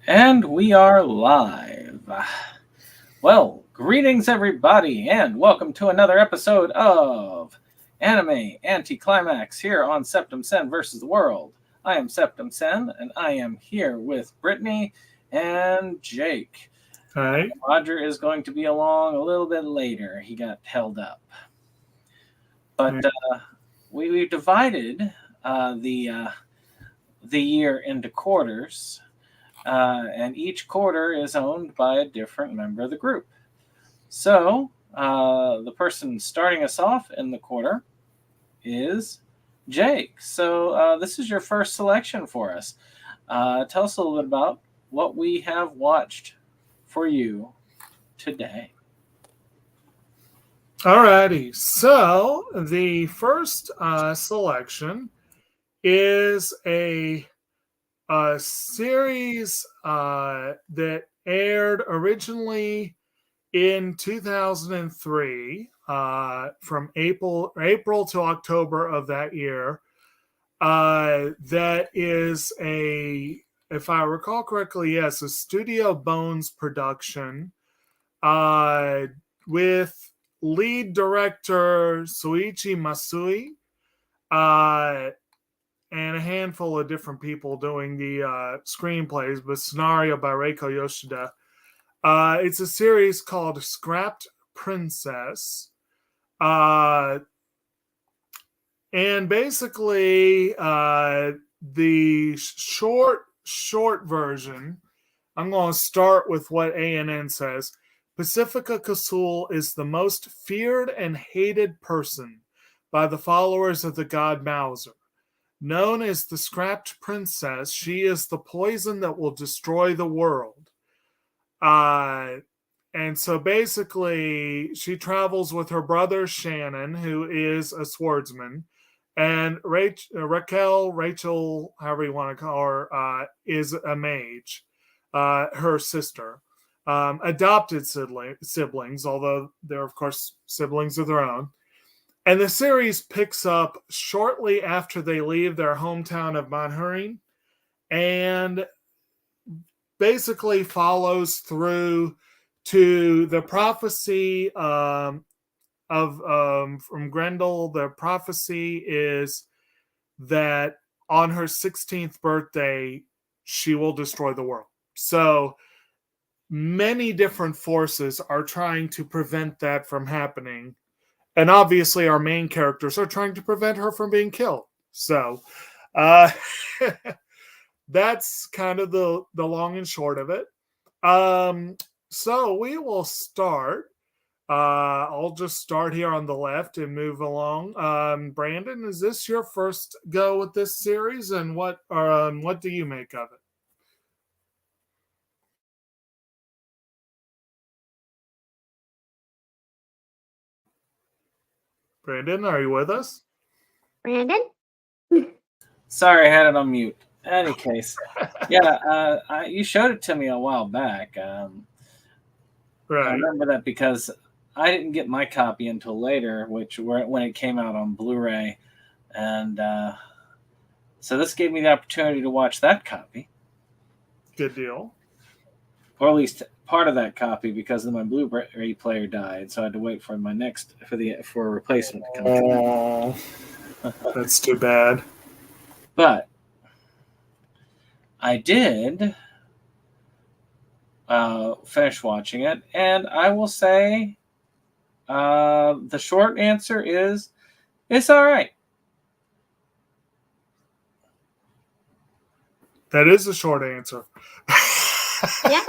And we are live. Well, greetings everybody, and welcome to another episode of Anime Anticlimax here on SeptumSin versus the World. I am SeptumSin, and I am here with Brittany and Jake. Hi. Roger is going to be along a little bit later. He got held up. But we divided the year into quarters. And each quarter is owned by a different member of the group. So the person starting us off in the quarter is Jake. So this is your first selection for us. Tell us a little bit about what we have watched for you today. Alrighty. So the first selection is a series that aired originally in 2003 from April to October of that year. That is if I recall correctly, yes, a Studio Bones production with lead director Soichi Masui, and a handful of different people doing the screenplays, but scenario by Reiko Yoshida. It's a series called Scrapped Princess. And basically, the short version, I'm going to start with what ANN says. Pacifica Kasul is the most feared and hated person by the followers of the god Mauser. Known as the Scrapped Princess, she is the poison that will destroy the world. And so basically, she travels with her brother Shannon, who is a swordsman, and Rachel, however you want to call her, is a mage, her sister. Adopted siblings, although they're, of course, siblings of their own. And the series picks up shortly after they leave their hometown of Manhurin and basically follows through to the prophecy from Grendel. The prophecy is that on her 16th birthday, she will destroy the world. So many different forces are trying to prevent that from happening. And obviously, our main characters are trying to prevent her from being killed. So that's kind of the long and short of it. So we will start. I'll just start here on the left and move along. Brandon, is this your first go with this series? And what do you make of it? Brandon, are you with us? Brandon? Sorry, I had it on mute. In any case, yeah, you showed it to me a while back. Right. I remember that because I didn't get my copy until later, when it came out on Blu-ray, and so this gave me the opportunity to watch that copy. Good deal. Or at least part of that copy, because my Blu-ray player died, so I had to wait for my for a replacement to come. Oh, that's too bad. But I did finish watching it, and I will say the short answer is it's all right. That is a short answer. Yeah.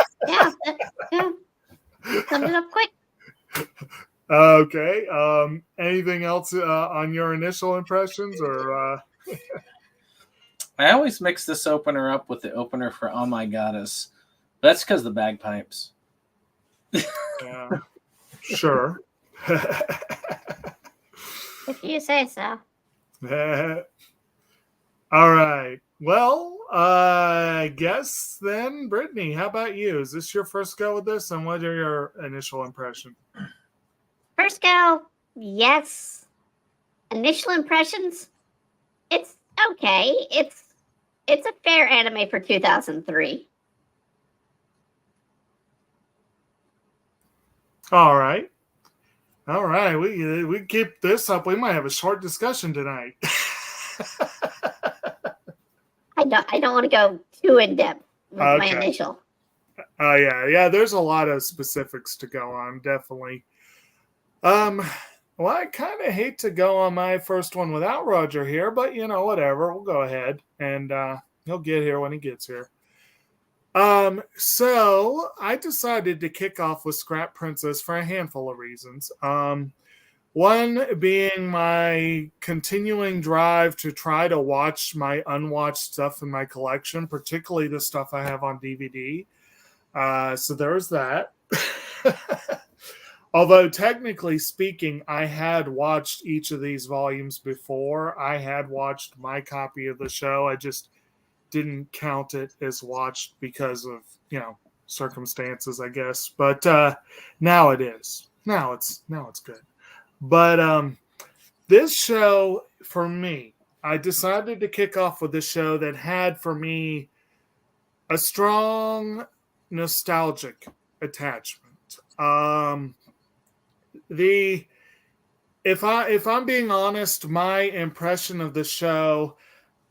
Summed it up quick. Okay. Anything else on your initial impressions, or? I always mix this opener up with the opener for Oh My Goddess. That's because of the bagpipes. Yeah, sure. If you say so. All right. Well, I guess then, Brittany, how about you? Is this your first go with this, and what are your initial impressions? First go, yes. Initial impressions, it's okay. It's a fair anime for 2003. All right. All right. We keep this up. We might have a short discussion tonight. I don't want to go too in depth with my Okay. initial. Yeah. There's a lot of specifics to go on, definitely. Well, I kind of hate to go on my first one without Roger here, but whatever. We'll go ahead, and he'll get here when he gets here. So I decided to kick off with Scrap Princess for a handful of reasons. One being my continuing drive to try to watch my unwatched stuff in my collection, particularly the stuff I have on DVD. So there's that. Although technically speaking, I had watched each of these volumes before. I had watched my copy of the show. I just didn't count it as watched because of, circumstances, I guess. But now it is. Now it's good. But this show, for me, I decided to kick off with a show that had for me a strong nostalgic attachment. If I'm being honest, my impression of the show,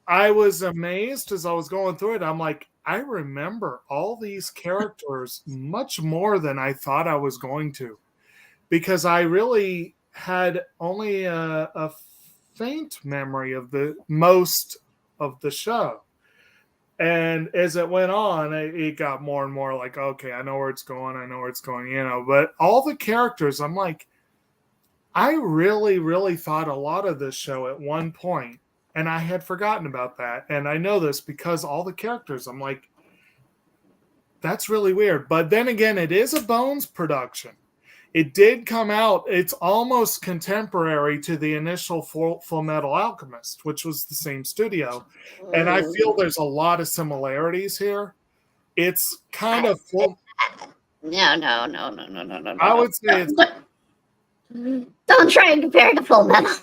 I was amazed as I was going through it. I'm like, I remember all these characters much more than I thought I was going to, because I really had only a faint memory of the most of the show. And as it went on, it got more and more like, okay, I know where it's going. But all the characters, I'm like, I really, really thought a lot of this show at one point, and I had forgotten about that. And I know this because all the characters, I'm like, that's really weird. But then again, it is a Bones production. It did come out, it's almost contemporary to the initial Full Metal Alchemist, which was the same studio. And I feel there's a lot of similarities here. It's kind of full. No. I would say it's. Don't try and compare it to Full Metal.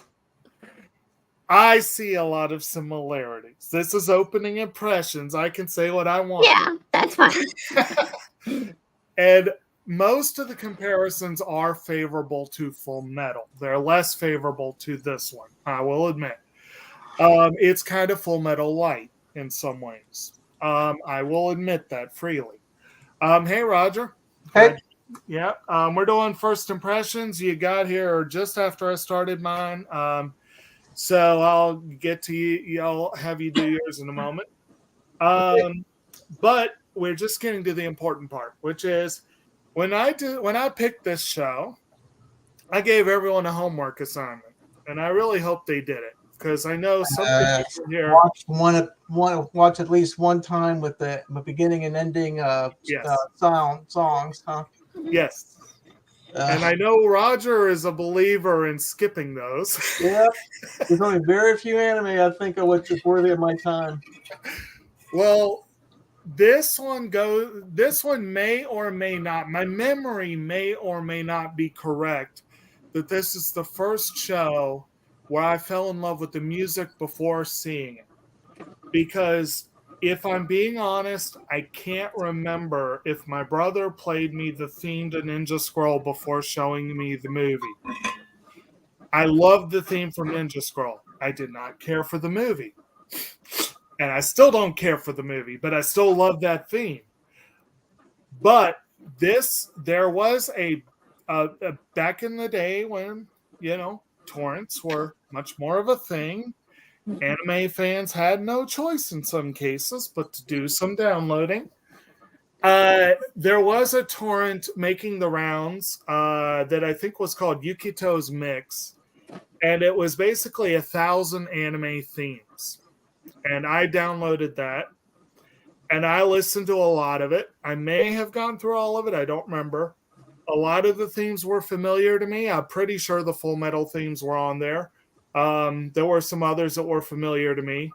I see a lot of similarities. This is opening impressions. I can say what I want. Yeah, that's fine. And most of the comparisons are favorable to Full Metal. They're less favorable to this one, I will admit. It's kind of Full Metal light in some ways. I will admit that freely. Hey, Roger. Hey. Yeah, we're doing first impressions. You got here just after I started mine. So I'll get to you. I'll have you do yours in a moment. But we're just getting to the important part, which is when I picked this show, I gave everyone a homework assignment, and I really hope they did it, because I know some people here watch at least one time with the beginning and ending songs, huh? Yes. And I know Roger is a believer in skipping those. Yep. There's only very few anime I think of which is worthy of my time. Well, this one may or may not, my memory may or may not be correct, that this is the first show where I fell in love with the music before seeing it. Because if I'm being honest, I can't remember if my brother played me the theme to Ninja Scroll before showing me the movie. I loved the theme from Ninja Scroll. I did not care for the movie. And I still don't care for the movie, but I still love that theme. But there was a back in the day when, torrents were much more of a thing. Anime fans had no choice in some cases but to do some downloading. There was a torrent making the rounds that I think was called Yukito's Mix, and it was basically 1,000 anime themes. And I downloaded that, and I listened to a lot of it. I may have gone through all of it. I don't remember. A lot of the themes were familiar to me. I'm pretty sure the Full Metal themes were on there. There were some others that were familiar to me,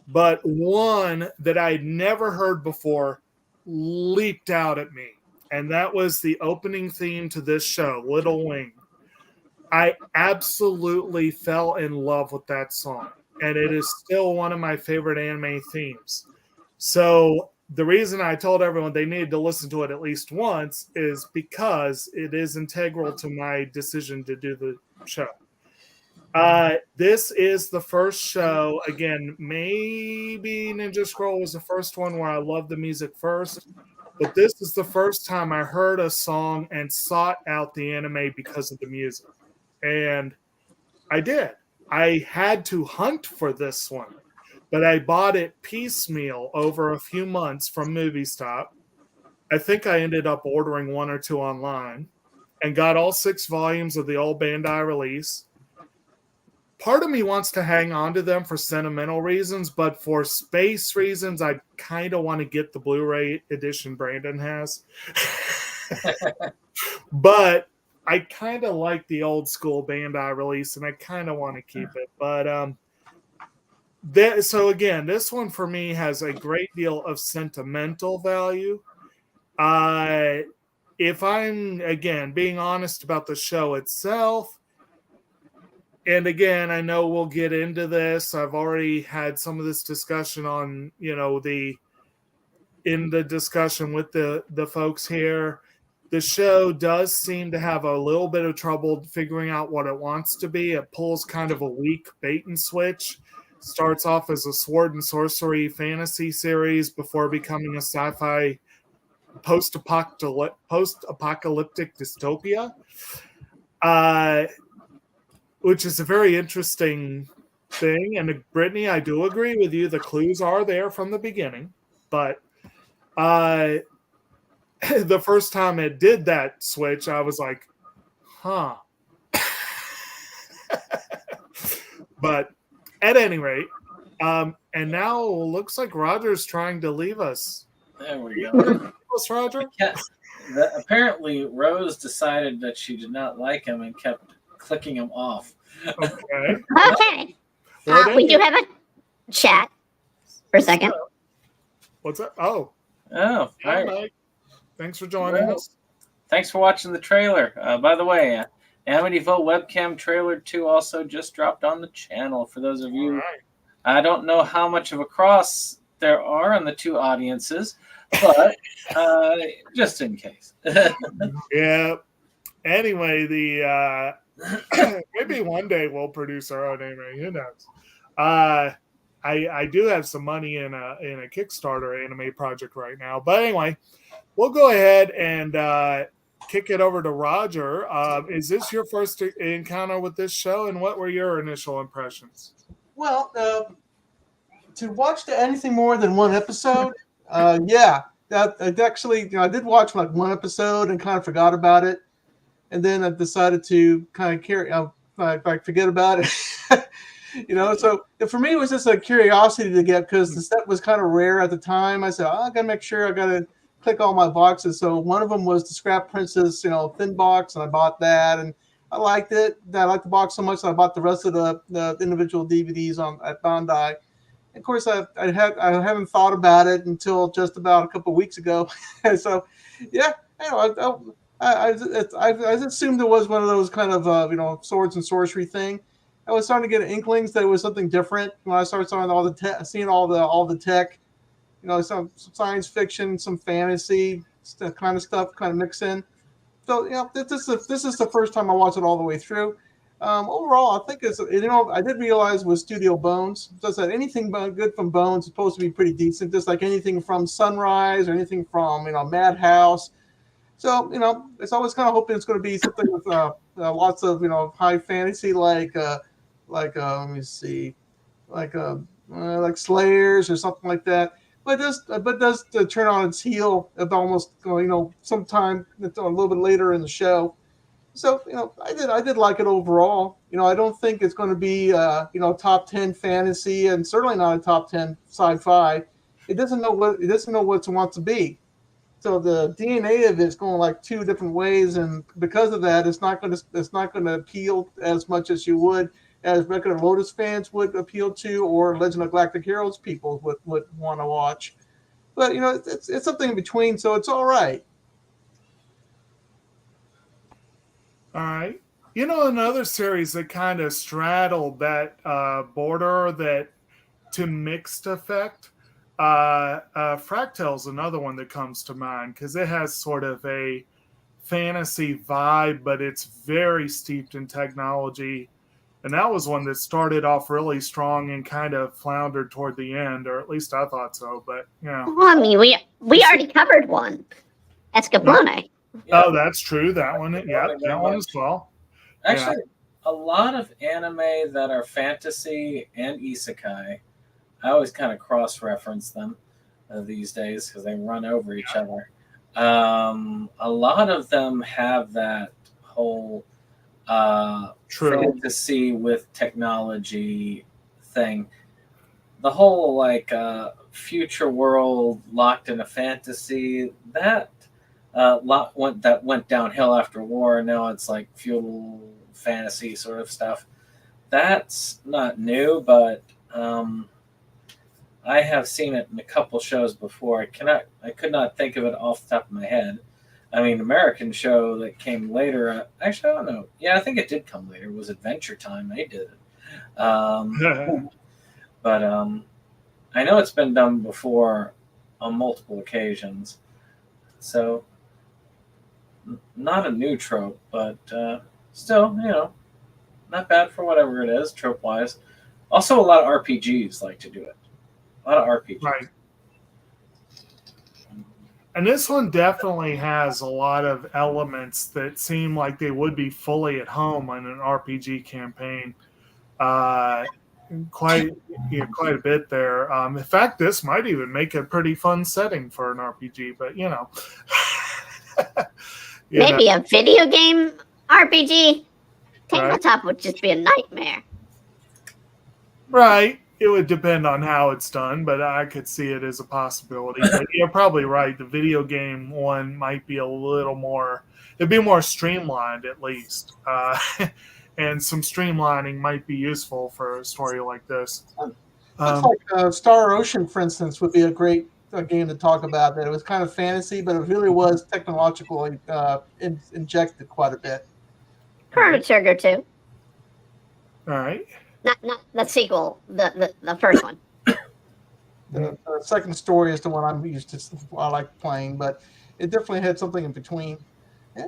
but one that I'd never heard before leaped out at me, and that was the opening theme to this show, Little Wing. I absolutely fell in love with that song, and it is still one of my favorite anime themes. So the reason I told everyone they needed to listen to it at least once is because it is integral to my decision to do the show. This is the first show. Again, maybe Ninja Scroll was the first one where I loved the music first, but this is the first time I heard a song and sought out the anime because of the music. And I did. I had to hunt for this one, but I bought it piecemeal over a few months from Movie Stop. I think I ended up ordering 1 or 2 online and got all 6 volumes of the old Bandai release. Part of me wants to hang on to them for sentimental reasons, but for space reasons, I kind of want to get the Blu-ray edition Brandon has. But I kind of like the old school Bandai release, and I kind of want to keep it. But so again, this one for me has a great deal of sentimental value. If I'm, again, being honest about the show itself, and again, I know we'll get into this. I've already had some of this discussion on, in the discussion with the folks here. The show does seem to have a little bit of trouble figuring out what it wants to be. It pulls kind of a weak bait and switch. Starts off as a sword and sorcery fantasy series before becoming a sci-fi post-apocalyptic dystopia. Which is a very interesting thing. And Brittany, I do agree with you. The clues are there from the beginning. But the first time it did that switch, I was like, huh. But at any rate, and now looks like Roger's trying to leave us. There we go. Leave us, Roger? Apparently, Rose decided that she did not like him and kept clicking him off. Okay. Okay. We do have a chat for a second. What's up? Oh. Oh, Hi, right. Mike. Thanks for joining us. Thanks for watching the trailer. By the way, Amityville webcam trailer 2 also just dropped on the channel. For those of you, Right. I don't know how much of a cross there are on the 2 audiences, but just in case. Yeah. Anyway, maybe one day we'll produce our own anime. Who knows? I do have some money in a Kickstarter anime project right now. But anyway, we'll go ahead and kick it over to Roger. Is this your first encounter with this show, and what were your initial impressions? Well, to watch anything more than one episode, yeah, that actually, I did watch like one episode and kind of forgot about it, and then I decided to kind of forget about it. So for me, it was just a curiosity to get, because the set was kind of rare at the time. I said, I gotta make sure, I gotta click all my boxes. So one of them was the Scrap Princess, thin box, and I bought that, and I liked it. I liked the box so much that I bought the rest of the individual DVDs at Bandai. Of course, I haven't thought about it until just about a couple of weeks ago. So, yeah, I assumed it was one of those kind of swords and sorcery thing. I was starting to get inklings that it was something different when I started seeing all the tech, some science fiction, some fantasy kind of stuff, kind of mix in. So this is the first time I watched it all the way through. Overall, I think I did realize with Studio Bones, just that anything good from Bones is supposed to be pretty decent, just like anything from Sunrise or anything from Madhouse. So it's always kind of hoping it's going to be something with lots of high fantasy, like let me see, like Slayers or something like that. But does turn on its heel about almost sometime a little bit later in the show. So I did like it overall. I don't think it's going to be top 10 fantasy, and certainly not a top 10 sci-fi. It doesn't know what it wants to be. So the DNA of it's going like 2 different ways, and because of that, it's not going to appeal as much as regular Lotus fans would appeal to, or Legend of Galactic Heroes people would want to watch. But it's something in between, so it's all right. All right. Another series that kind of straddled that border, that to mixed effect, Fractal's another one that comes to mind because it has sort of a fantasy vibe, but it's very steeped in technology. And that was one that started off really strong and kind of floundered toward the end, or at least I thought so. But yeah. Well, I mean, we already covered one. Escaplane. Oh, that's true. That one. Yeah, that one as well. Actually, a lot of anime that are fantasy and isekai, I always kind of cross-reference them these days because they run over each other. A lot of them have that whole fantasy with technology thing. The whole like future world locked in a fantasy that went downhill after war. Now it's like feudal fantasy sort of stuff. That's not new, but I have seen it in a couple shows before. I could not think of it off the top of my head. I mean, American show that came later. Actually, I don't know. Yeah, I think it did come later. It was Adventure Time. They did it. But I know it's been done before on multiple occasions. So, not a new trope, but still, not bad for whatever it is, trope-wise. Also, a lot of RPGs like to do it. A lot of RPGs. Right. And this one definitely has a lot of elements that seem like they would be fully at home in an RPG campaign. Quite a bit there. In fact, this might even make a pretty fun setting for an RPG, but maybe a video game RPG. Tabletop would just be a nightmare. Right. It would depend on how it's done, but I could see it as a possibility. But you're probably right. The video game one might be a little more, it'd be more streamlined at least. And some streamlining might be useful for a story like this. Looks like Star Ocean, for instance, would be a great game to talk about. That it was kind of fantasy, but it really was technologically injected quite a bit. Chrono Trigger 2. All right. Not the sequel, the first one. The second story is the one I'm used to. I like playing, but it definitely had something in between. Yeah,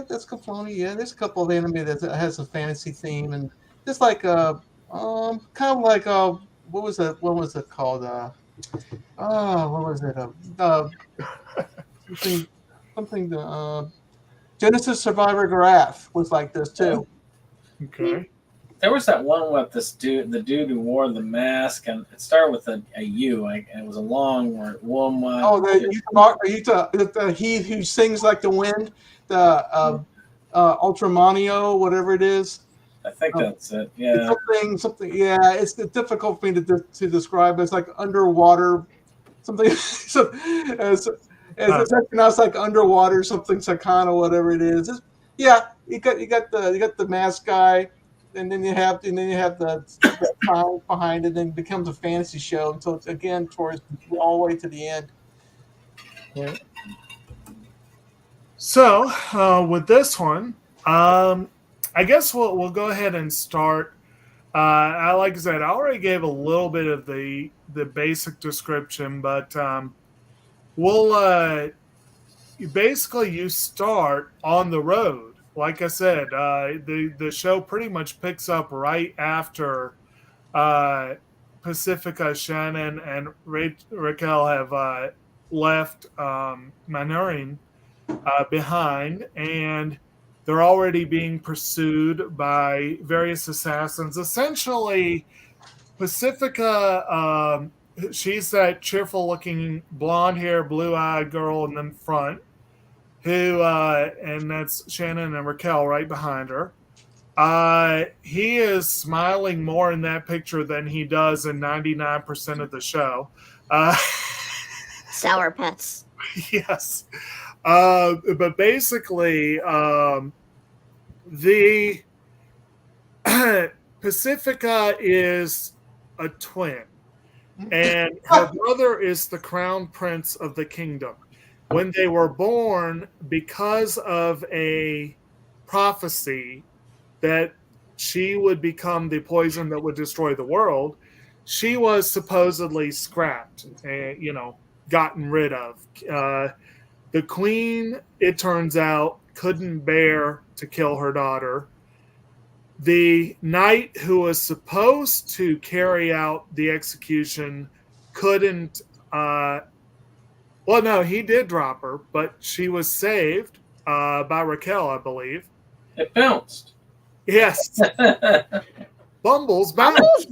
that's Kafloni. Yeah, there's a couple of anime that has a fantasy theme, and just like kind of like what was it called? What was it? Something. Genesis Survivor Graph was like this too. Okay. There was that one with the dude who wore the mask, and it started with a U. And it was a long woman. He who sings like the wind, the Ultramanio, whatever it is. I think that's it. Yeah. Something. Yeah, it's difficult for me to describe. It's like underwater, something. It's pronounced like underwater, something Sakana, whatever it is. You got the mask guy. And then you have the science behind it, and it becomes a fantasy show until it's again towards all the way to the end. Yeah. So with this one, I guess we'll go ahead and start. Like I said, I already gave a little bit of the basic description, but we'll you start on the road. Like I said, the show pretty much picks up right after Pacifica, Shannon, and Raquel have left Manorin behind, and they're already being pursued by various assassins. Essentially, Pacifica, she's that cheerful-looking, blonde-haired, blue-eyed girl in the front. Who and that's Shannon and Raquel right behind her. He is smiling more in that picture than he does in 99% of the show. Sour Pets. Yes. But basically, the Pacifica is a twin, and her brother is the crown prince of the kingdom. When they were born, because of a prophecy that she would become the poison that would destroy the world, she was supposedly scrapped, gotten rid of. The queen, it turns out, couldn't bear to kill her daughter. The knight who was supposed to carry out the execution couldn't. Well, no, he did drop her, but she was saved by Raquel, I believe. It bounced. Yes. Bumbles bounce.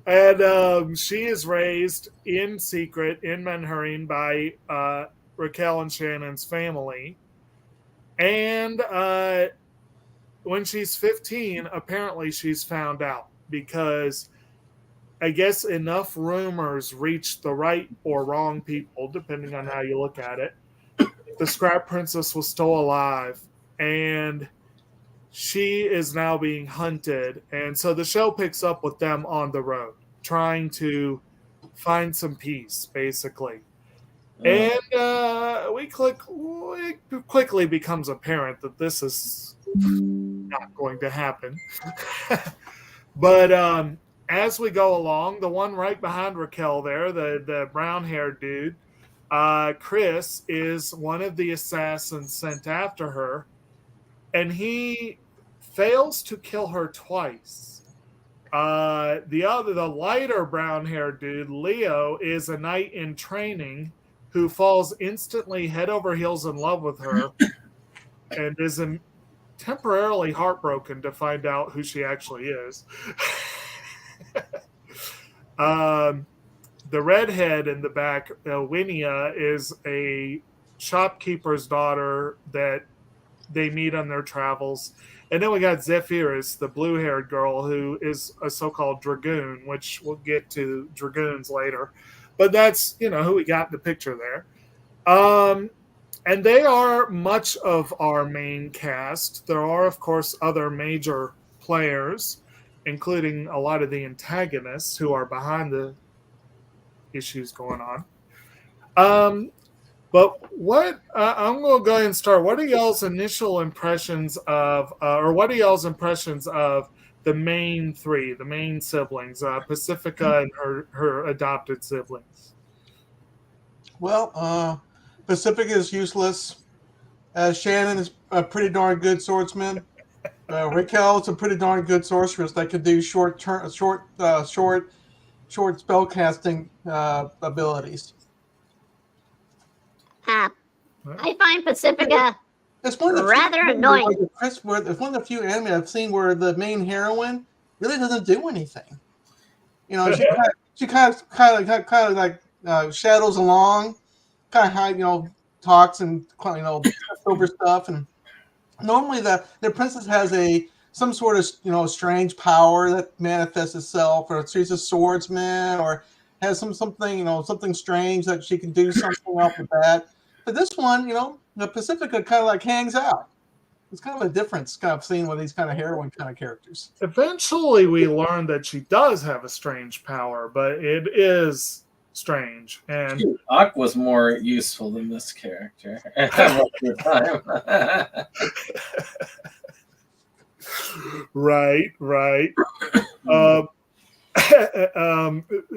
And she is raised in secret in Manhattan by Raquel and Shannon's family. And when she's 15, apparently she's found out because I guess enough rumors reached the right or wrong people, depending on how you look at it. The Scrap Princess was still alive, and she is now being hunted. And so the show picks up with them on the road, trying to find some peace, basically. And it quickly becomes apparent that this is not going to happen. But as we go along, the one right behind Raquel there, the brown-haired dude, Chris, is one of the assassins sent after her, and he fails to kill her twice. The lighter brown-haired dude, Leo, is a knight in training who falls instantly head over heels in love with her and is temporarily heartbroken to find out who she actually is. The redhead in the back, Winia, is a shopkeeper's daughter that they meet on their travels. And then we got Zephyrus, the blue-haired girl, who is a so-called dragoon, which we'll get to dragoons later. But that's, who we got in the picture there. And they are much of our main cast. There are, of course, other major players, including a lot of the antagonists who are behind the issues going on. But what I'm going to go ahead and start. What are y'all's initial impressions of, what are y'all's impressions of the main three, the main siblings, Pacifica and her adopted siblings? Well, Pacifica is useless. Shannon is a pretty darn good swordsman. Raquel is a pretty darn good sorceress that could do short spell casting abilities. I find Pacifica It's one of the rather annoying. It's one of the few anime I've seen where the main heroine really doesn't do anything. She kind of like shadows along, kind of talks and over stuff. And normally the princess has some sort of strange power that manifests itself, or she's a swordsman, or has something strange that she can do something off the bat. But this one, the Pacifica kind of like hangs out. It's kind of a difference kind of seeing with these kind of heroine kind of characters. Eventually we learn that she does have a strange power, but it is strange. And Aqua's more useful than this character. Right.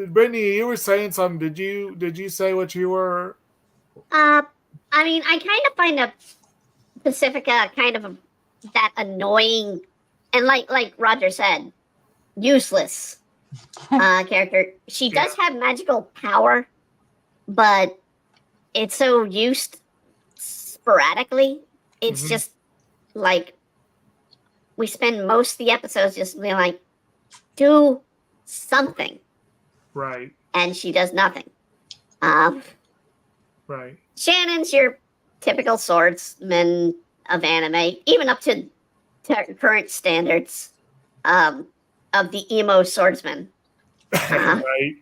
Brittany, you were saying something. Did you say what you were? I mean, I kind of find a Pacifica kind of that annoying, and like Roger said, useless character. She does have magical power, but it's so used sporadically. It's just like we spend most of the episodes just being like, do something. Right. And she does nothing. Right. Shannon's your typical swordsman of anime, even up to current standards of the emo swordsman. Right.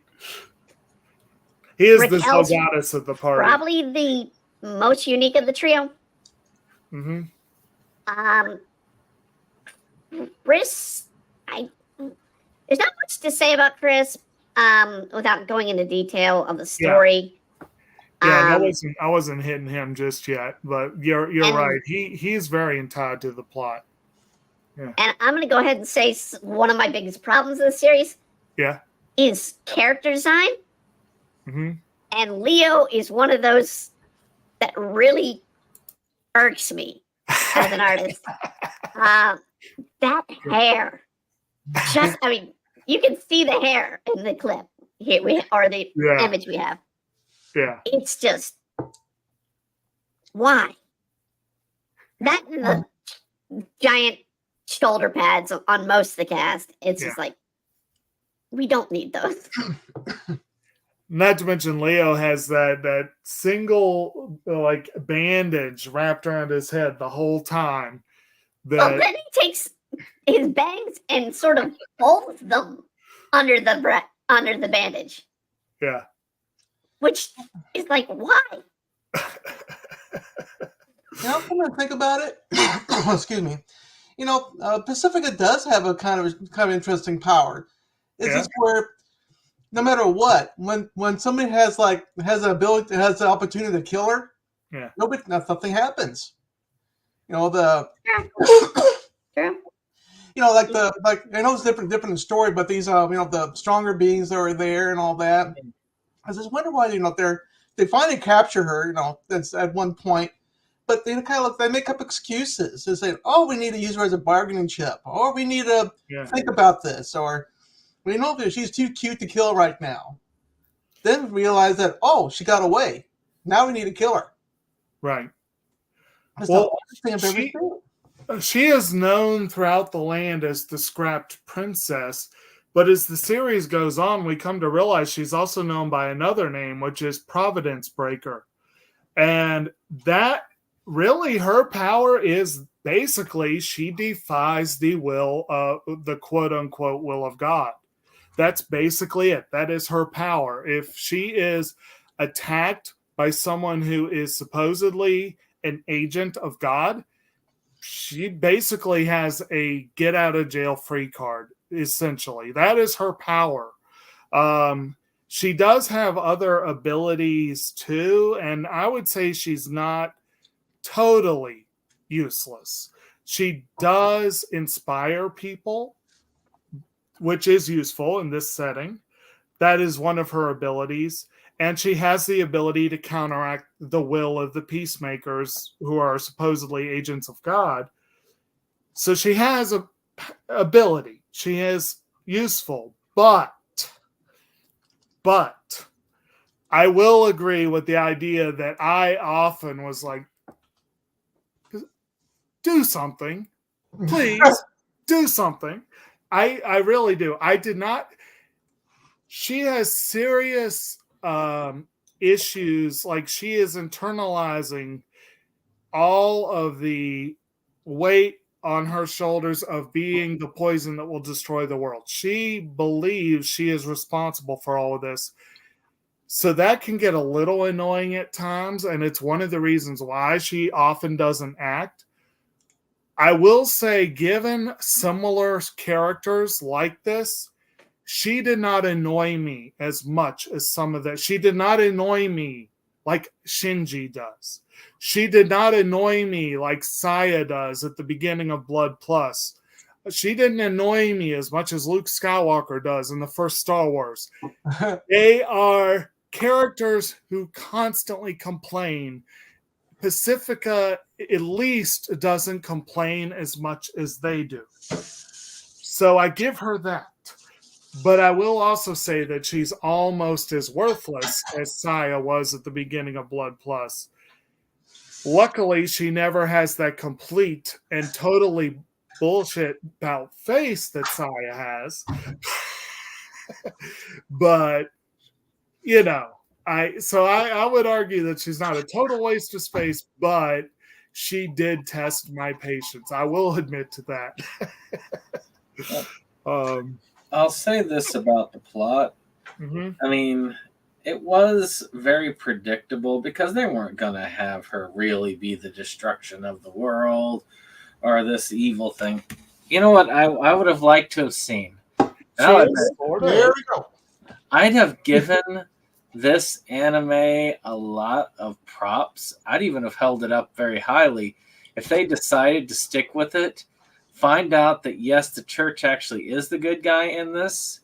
He is the goddess of the party. Probably the most unique of the trio. Chris, there's not much to say about Chris without going into detail of the story. Yeah, I wasn't hitting him just yet, but you're right. He's very tied to the plot. Yeah. And I'm going to go ahead and say one of my biggest problems in the series is character design. Mm-hmm. And Leo is one of those that really irks me as an artist. That hair, I mean, you can see the hair in the clip here, or the image we have. Yeah. It's just, why? That and the giant shoulder pads on most of the cast, it's just like, we don't need those. Not to mention Leo has that single like bandage wrapped around his head the whole time. Well, then he takes his bangs and sort of folds them under the bandage. Yeah. Which is like, why? I'm going to think about it. Excuse me. Pacifica does have a kind of interesting power. It's just where no matter what, when somebody has the opportunity to kill her, nothing happens. True. I know it's different in story, but these the stronger beings that are there and all that. I just wonder why they finally capture her. That's at one point, but they they make up excuses. They say, "Oh, we need to use her as a bargaining chip," or "We need to think about this," or "We know that she's too cute to kill right now." Then realize that she got away. Now we need to kill her. Right. She is known throughout the land as the Scrapped Princess, but as the series goes on, we come to realize she's also known by another name, which is Providence Breaker. And that really, her power is basically she defies the will of the quote-unquote will of God. That's basically it. That is her power. If she is attacked by someone who is supposedly an agent of God, she basically has a get out of jail free card, essentially. That is her power. She does have other abilities too, and I would say she's not totally useless. She does inspire people, which is useful in this setting. That is one of her abilities. And she has the ability to counteract the will of the peacemakers who are supposedly agents of God. So she has a ability. She is useful. But I will agree with the idea that I often was like, do something. Please do something. I really do. I did not. She has serious issues. Like, she is internalizing all of the weight on her shoulders of being the poison that will destroy the world. She believes she is responsible for all of this. So that can get a little annoying at times, and it's one of the reasons why she often doesn't act. I will say, given similar characters like this, she did not annoy me as much as some of that. She did not annoy me like Shinji does. She did not annoy me like Saya does at the beginning of Blood Plus. She didn't annoy me as much as Luke Skywalker does in the first Star Wars. They are characters who constantly complain. Pacifica at least doesn't complain as much as they do. So I give her that. But I will also say that she's almost as worthless as Saya was at the beginning of Blood Plus. Luckily, she never has that complete and totally bullshit about face that Saya has. But, I would argue that she's not a total waste of space, but she did test my patience. I will admit to that. I'll say this about the plot. Mm-hmm. I mean, it was very predictable because they weren't going to have her really be the destruction of the world or this evil thing. You know what I would have liked to have seen? There we go. I'd have given this anime a lot of props. I'd even have held it up very highly if they decided to stick with it find out that yes, the church actually is the good guy in this,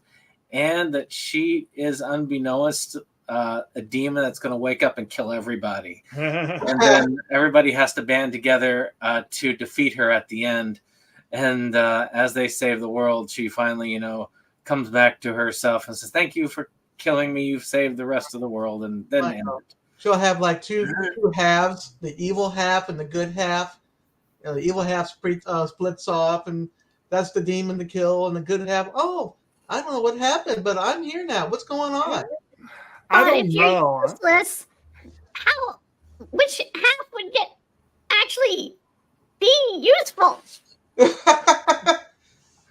and that she is, unbeknownst, a demon that's going to wake up and kill everybody. And then everybody has to band together to defeat her at the end. And as they save the world, she finally, comes back to herself and says, "Thank you for killing me. You've saved the rest of the world." And then end it. She'll have like two halves, the evil half and the good half. The evil half splits off, and that's the demon to kill, and the good half, oh, I don't know what happened, but I'm here now. What's going on? I don't know. Useless, which half would get actually being useful?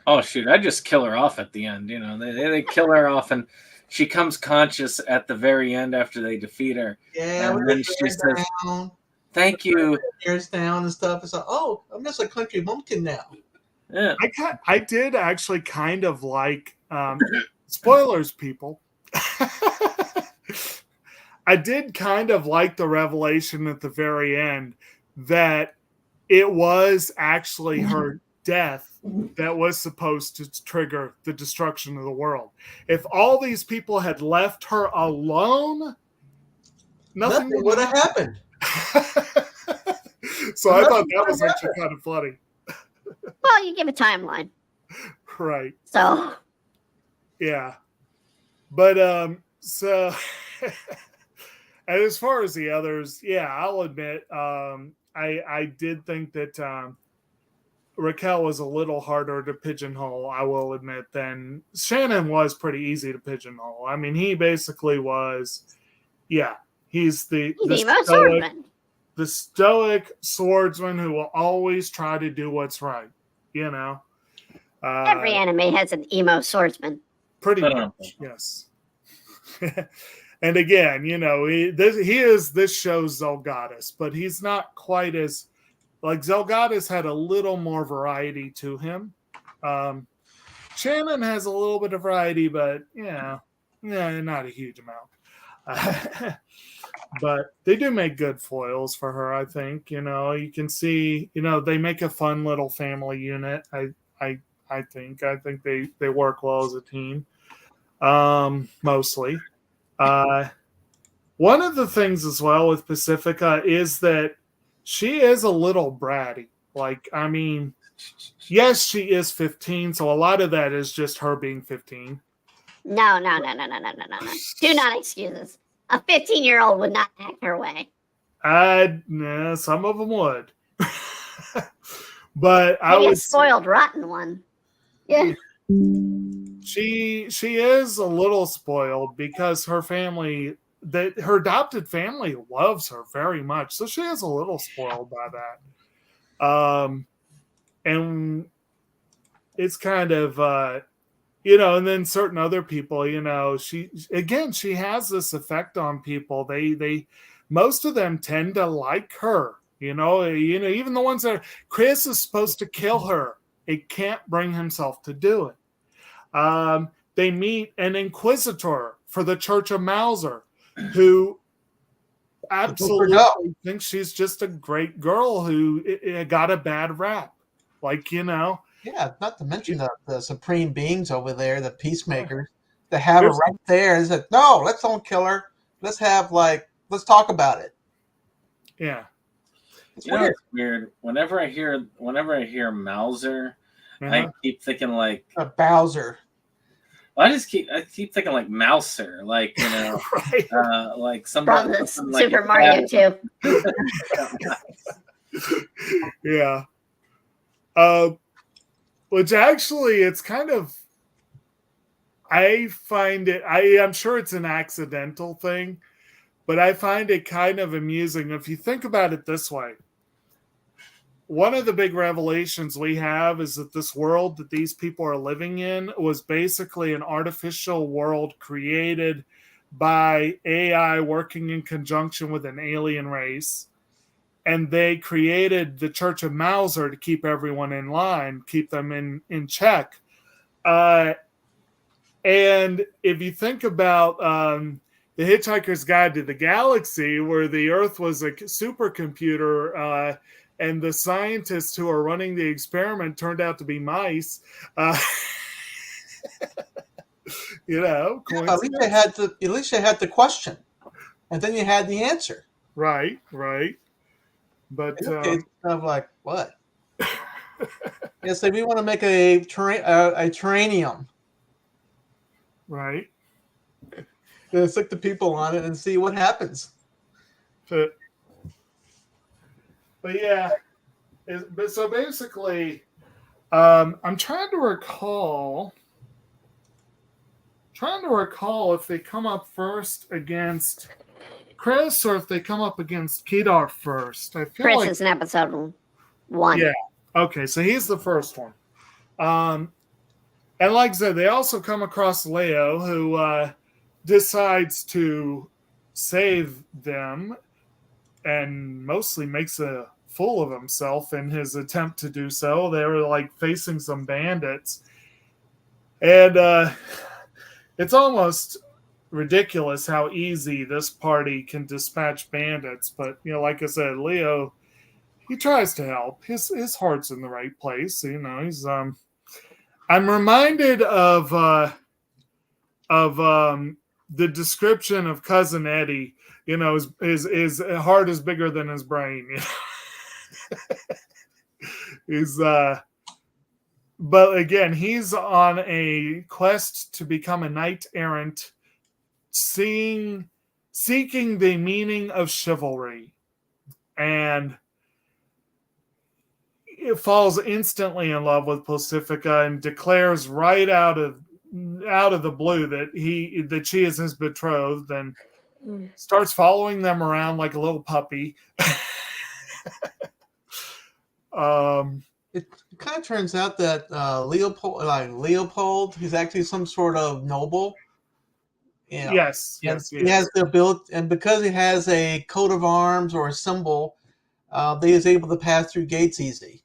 Oh, shoot. I just kill her off at the end. They kill her off, and she comes conscious at the very end after they defeat her. Yeah, and then she says, "Thank you." Ears down and stuff. It's like, oh, I'm just a country bumpkin now. Yeah. I did actually kind of like, spoilers, people. I did kind of like the revelation at the very end that it was actually her death that was supposed to trigger the destruction of the world. If all these people had left her alone, nothing would have happened. So I thought that was actually kind of funny. Well, you give a timeline. Right. So. Yeah. But, so, and as far as the others, yeah, I'll admit, I did think that Raquel was a little harder to pigeonhole, I will admit, than Shannon was pretty easy to pigeonhole. I mean, he basically was, he's the stoic swordsman who will always try to do what's right, Every anime has an emo swordsman. Pretty much, yes. And again, he is this show's Zelgadis, but he's not quite as, like, Zelgadis had a little more variety to him. Shannon has a little bit of variety, but not a huge amount. But they do make good foils for her, I think. You can see, they make a fun little family unit. I think they work well as a team. Mostly. One of the things as well with Pacifica is that she is a little bratty. Like, I mean, yes, she is 15, so a lot of that is just her being 15. No. Do not excuse us. A 15-year-old would not act her way. Some of them would. But maybe a spoiled, rotten one. Yeah. She is a little spoiled because her family, her adopted family loves her very much. So she is a little spoiled by that. And it's kind of, and then certain other people, she has this effect on people. Most of them tend to like her, even the ones that Chris is supposed to kill her. It can't bring himself to do it. They meet an inquisitor for the Church of Mauser who absolutely thinks she's just a great girl who got a bad rap. Like, Yeah, not to mention the supreme beings over there, the peacemakers, to have her right there. They said, no, let's don't kill her. Let's talk about it. Yeah. It's weird. Whenever I hear Mauser, I keep thinking like Bowser. I keep thinking like Mouser, like right. Like somebody from Super Mario 2. Yeah. Which actually, it's kind of. I find it. I'm sure it's an accidental thing, but I find it kind of amusing if you think about it this way. One of the big revelations we have is that this world that these people are living in was basically an artificial world created by AI working in conjunction with an alien race. And they created the Church of Mauser to keep everyone in line, keep them in check. And if you think about the Hitchhiker's Guide to the Galaxy, where the Earth was a supercomputer, and the scientists who are running the experiment turned out to be mice. You know, Yeah, at least they had the question, and then you had the answer. right. But In this case, it's kind of like, what? Yeah, so we want to make a terranium. right. Stick the people on it and see what happens. But yeah, but so basically, I'm trying to recall if they come up first against Chris or if they come up against Kedar first. I feel Chris like is in episode 1. yeah. Okay, so he's the first one. And like I said, they also come across Leo, who decides to save them and mostly makes a fool of himself in his attempt to do so. They were like facing some bandits. And it's almost ridiculous how easy this party can dispatch bandits. But, you know, like I said, Leo, he tries to help. His heart's in the right place. You know, he's I'm reminded of the description of Cousin Eddie. You know, his heart is bigger than his brain. You know? He's but again, he's on a quest to become a knight errant, seeking the meaning of chivalry, and it falls instantly in love with Pacifica and declares right out of the blue that she is his betrothed, and starts following them around like a little puppy. It kind of turns out that Leopold, he's actually some sort of noble. You know, Yes. he has the ability, and because he has a coat of arms or a symbol, they is able to pass through gates easy.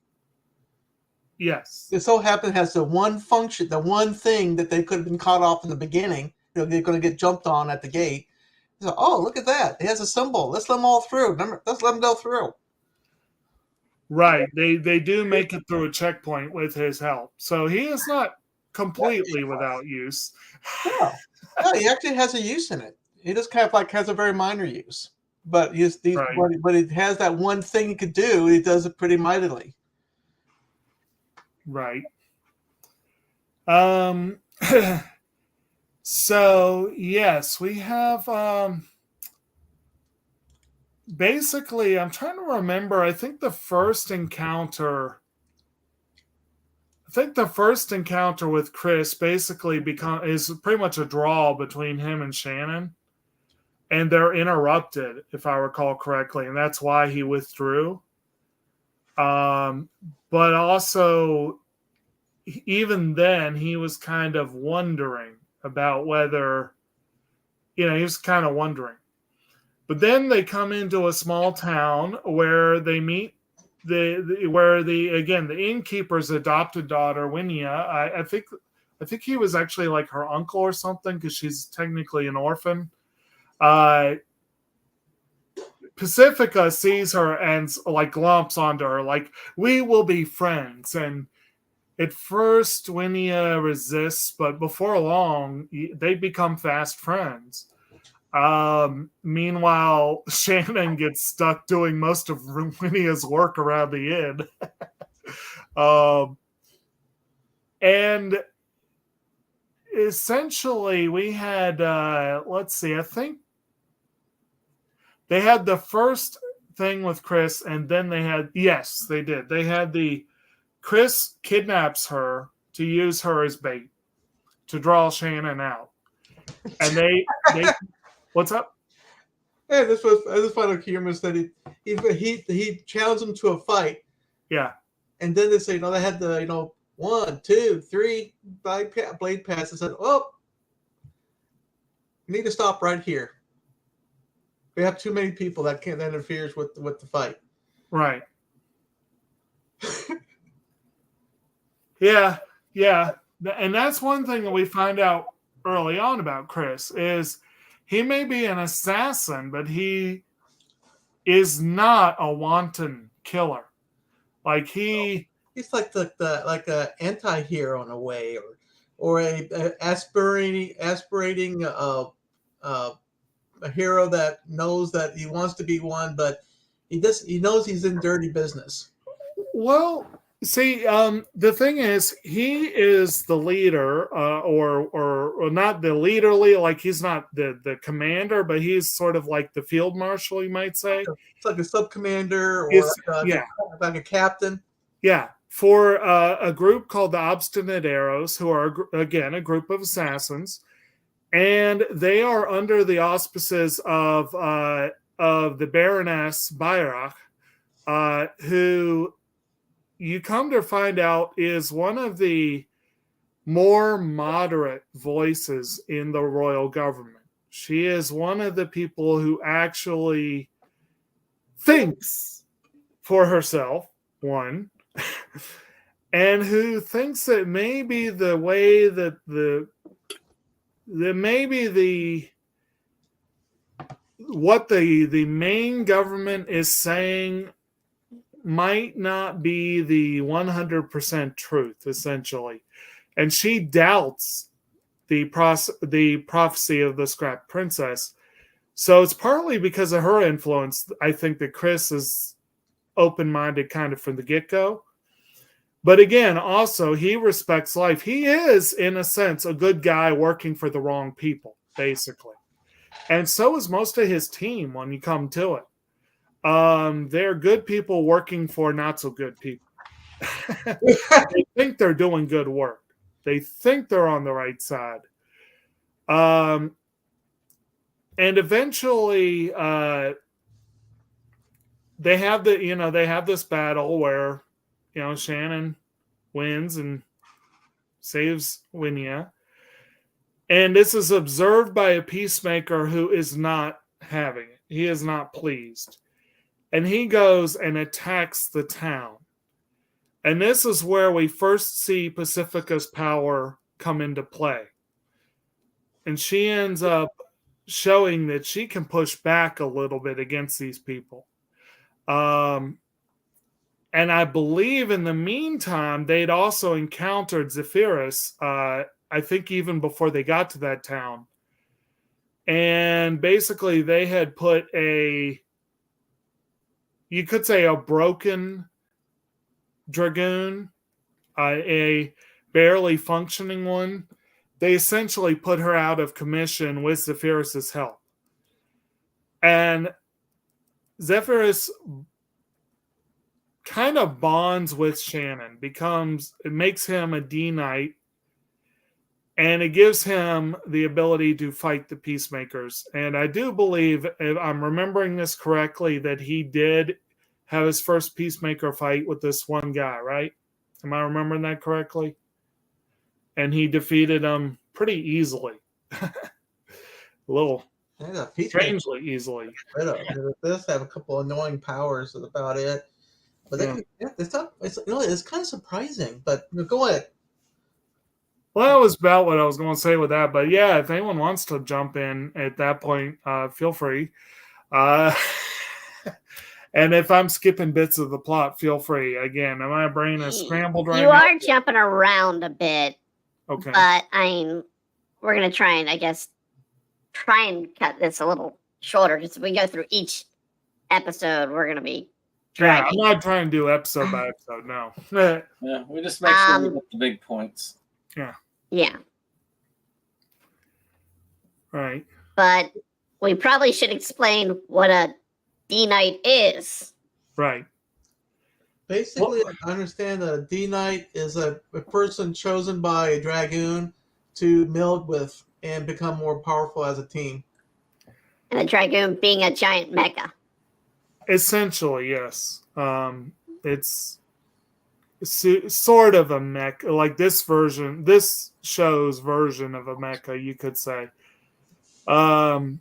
Yes. It so happens has the one function, the one thing that they could have been caught off in the beginning. You know, they're going to get jumped on at the gate. So, oh, look at that! It has a symbol. Let's let them all through. Remember, let's let them go through. Right. They do make it through a checkpoint with his help. So he is not completely without use. No, he actually has a use in it. He just kind of like has a very minor use. But but it has that one thing he could do. He does it pretty mightily. Right. So yes, we have basically, I'm trying to remember, I think the first encounter with Chris basically is pretty much a draw between him and Shannon. And they're interrupted, if I recall correctly, and that's why he withdrew. But also, even then, he was kind of wondering about whether, you know, he was kind of wondering. But then they come into a small town where they meet the innkeeper's adopted daughter, Winia. I think he was actually like her uncle or something, because she's technically an orphan. Pacifica sees her and like glomps onto her, like, we will be friends. And at first, Winia resists, but before long, they become fast friends. Meanwhile, Shannon gets stuck doing most of Winia's work around the inn. And essentially, we had, let's see, I think they had the first thing with Chris, and then they had, yes, they did. They had Chris kidnaps her to use her as bait to draw Shannon out. And they what's up? Yeah, I just find it humorous that he challenged him to a fight. Yeah. And then they say, they had the, 1, 2, 3 blade passes. And oh, you need to stop right here. We have too many people that interferes with the fight. Right. Yeah. And that's one thing that we find out early on about Chris is he may be an assassin, but he is not a wanton killer. Like he's like the like a anti-hero in a way, or a aspirating a hero that knows that he wants to be one, but he knows he's in dirty business. Well, see, the thing is, he is the leader, or not the leader, like he's not the commander, but he's sort of like the field marshal, you might say. It's like a sub commander or like a captain. Yeah, for a group called the Obstinate Arrows, who are again a group of assassins, and they are under the auspices of the Baroness Bayrach, who you come to find out is one of the more moderate voices in the royal government. She is one of the people who actually thinks for herself, one, and who thinks that maybe the way that what the main government is saying might not be the 100% truth, essentially. And she doubts the prophecy of the Scrap Princess. So it's partly because of her influence, I think, that Chris is open-minded kind of from the get-go. But again, also, he respects life. He is, in a sense, a good guy working for the wrong people, basically. And so is most of his team when you come to it. They're good people working for not so good people. They think they're doing good work. They think they're on the right side. And eventually they have this battle where, Shannon wins and saves Winia. And this is observed by a peacemaker who is not having it. He is not pleased. And he goes and attacks the town. And this is where we first see Pacifica's power come into play. And she ends up showing that she can push back a little bit against these people. And I believe in the meantime, they'd also encountered Zephyrus, I think even before they got to that town. And basically they had put you could say a broken dragoon, a barely functioning one. They essentially put her out of commission with Zephyrus's help. And Zephyrus kind of bonds with Shannon, it makes him a D-Knight, and it gives him the ability to fight the peacemakers. And I do believe, if I'm remembering this correctly, that he did have his first peacemaker fight with this one guy, right? Am I remembering that correctly? And he defeated him pretty easily. A little strangely easily. It does have a couple annoying powers, is about it. But it's kind of surprising. But go ahead. Well, that was about what I was going to say with that. But yeah, if anyone wants to jump in at that point, feel free. And if I'm skipping bits of the plot, feel free. Again, my brain is scrambled right now. You are jumping around a bit. Okay. But we're going to try and cut this a little shorter, because if we go through each episode, we're going to be dragging. Yeah, I'm not trying to do episode by episode, no. Yeah, we just make sure we get the big points. Yeah. Yeah. Right. But we probably should explain what a D-Knight is. Right. Basically, I understand that a D-Knight is a person chosen by a dragoon to meld with and become more powerful as a team. And a dragoon being a giant mecha. Essentially, yes. It's sort of a mecha, like this show's version of a mecha, you could say. If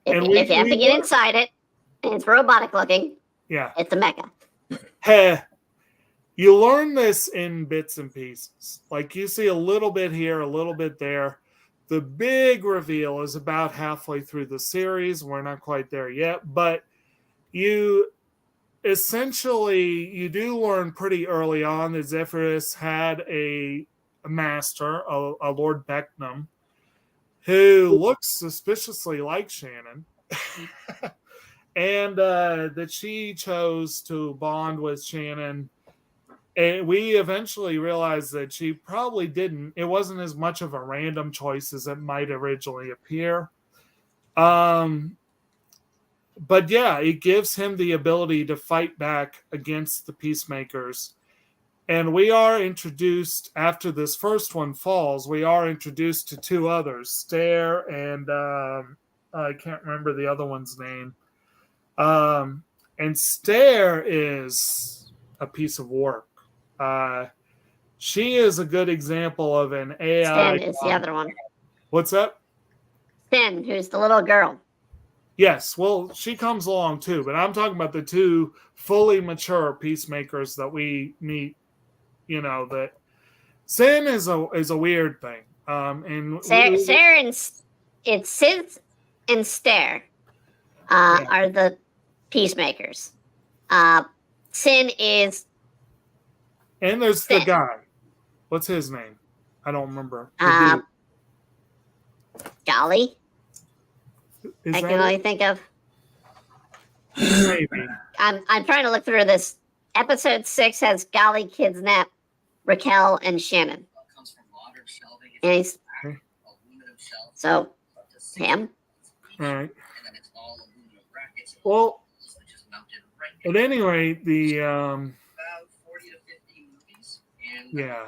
you have to get inside it, and it's robotic looking, yeah, it's a mecha. You learn this in bits and pieces. Like you see a little bit here, a little bit there. The big reveal is about halfway through the series. We're not quite there yet, but essentially, you do learn pretty early on that Zephyrus had a master, a Lord Becknam, who looks suspiciously like Shannon. And that she chose to bond with Shannon. And we eventually realized that she probably didn't. It wasn't as much of a random choice as it might originally appear. But yeah, it gives him the ability to fight back against the peacemakers. And we are introduced, after this first one falls, we are introduced to two others, Stare and I can't remember the other one's name. And Stare is a piece of work. She is a good example of an AI. Sin is the other one. What's that? Sin, who's the little girl. Yes, well, she comes along too, but I'm talking about the two fully mature peacemakers that we meet. You know, that Sin is a weird thing. And Sarah and it's Sin and Stare are the peacemakers. Sin is, and there's Sin. the guy. What's his name? I don't remember. Golly. Is I that can only think of. maybe? I'm trying to look through this. Episode 6 has Golly, Kidnap, Raquel, and Shannon. And he's, so him. All right. Well, at any rate, the yeah.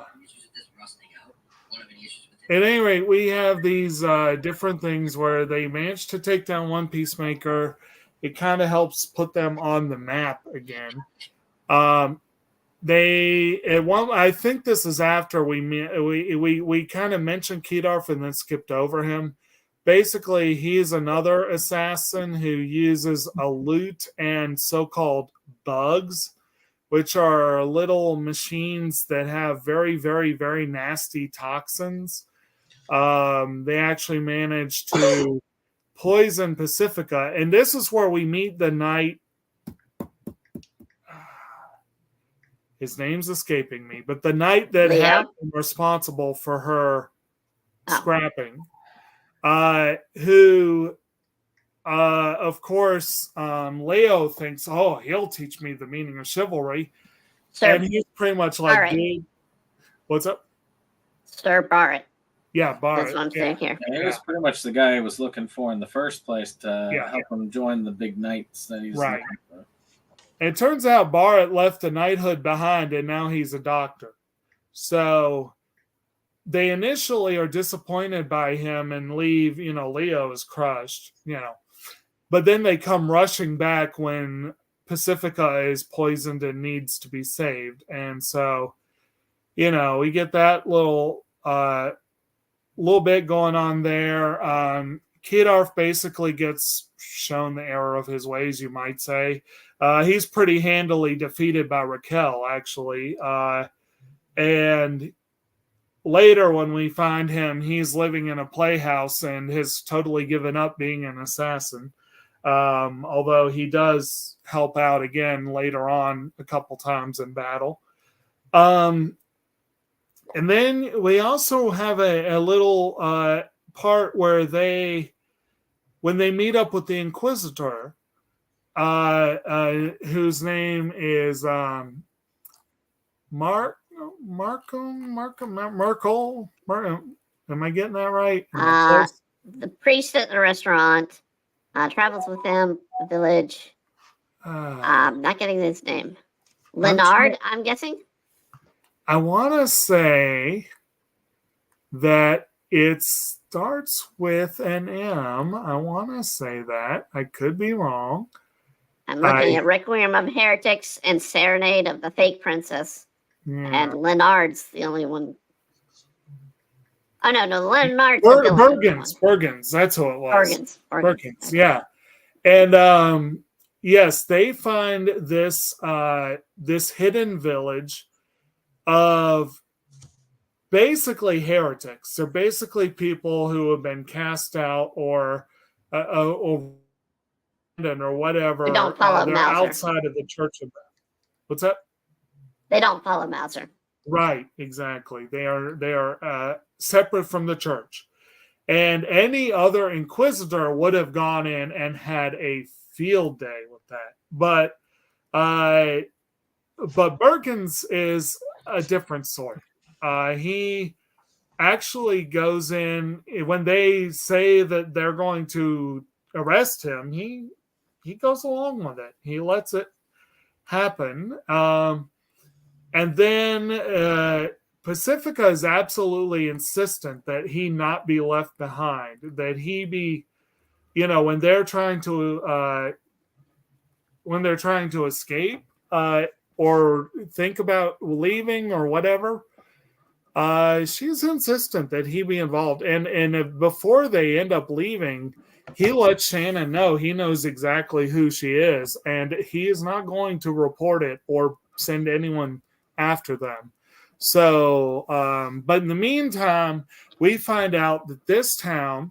At any rate, we have these different things where they manage to take down one peacemaker. It kind of helps put them on the map again. I think this is after we kind of mentioned Kedarf and then skipped over him. Basically, he is another assassin who uses a lute and so-called bugs, which are little machines that have very, very, very nasty toxins. They actually managed to poison Pacifica, and this is where we meet the knight. His name's escaping me, but the knight that had been responsible for her scrapping, who, of course, Leo thinks, oh, he'll teach me the meaning of chivalry. Sir, and he's pretty much like, dude, what's up? Sir Barrett. Yeah, Barrett. That's what I'm saying here. Yeah, he was pretty much the guy I was looking for in the first place to help him join the big knights that he's looking for. And it turns out Barrett left the knighthood behind, and now he's a doctor. So they initially are disappointed by him and leave. You know, Leo is crushed, you know. But then they come rushing back when Pacifica is poisoned and needs to be saved. And so, you know, we get that little bit going on there. Kedarf basically gets shown the error of his ways, you might say. He's pretty handily defeated by Raquel, actually. And later, when we find him, he's living in a playhouse and has totally given up being an assassin. Although he does help out again later on a couple times in battle. And then we also have a little part where when they meet up with the Inquisitor, whose name is Markle. Am I getting that right? The priest at the restaurant travels with them, the village. Not getting his name. Leonard, I'm guessing. I want to say that it starts with an M. I want to say that. I could be wrong. I'm looking at Requiem of Heretics and Serenade of the Fake Princess. Yeah. And Leonard's the only one. Oh, no, Leonard's Bergens, that's who it was. Bergens, yeah. And yes, they find this hidden village of basically heretics. They're basically people who have been cast out or or whatever. They don't follow they're Mauser. outside of the Church of. What's that? They don't follow Mauser. Right, exactly. They are separate from the church, and any other inquisitor would have gone in and had a field day with that. But Birkins is a different sort. He actually goes in when they say that they're going to arrest him. He goes along with it. He lets it happen. And then Pacifica is absolutely insistent that he not be left behind, that he be, when they're trying to escape or think about leaving or whatever, she's insistent that he be involved. And before they end up leaving, he lets Shannon know he knows exactly who she is, and he is not going to report it or send anyone after them. So, but in the meantime, we find out that this town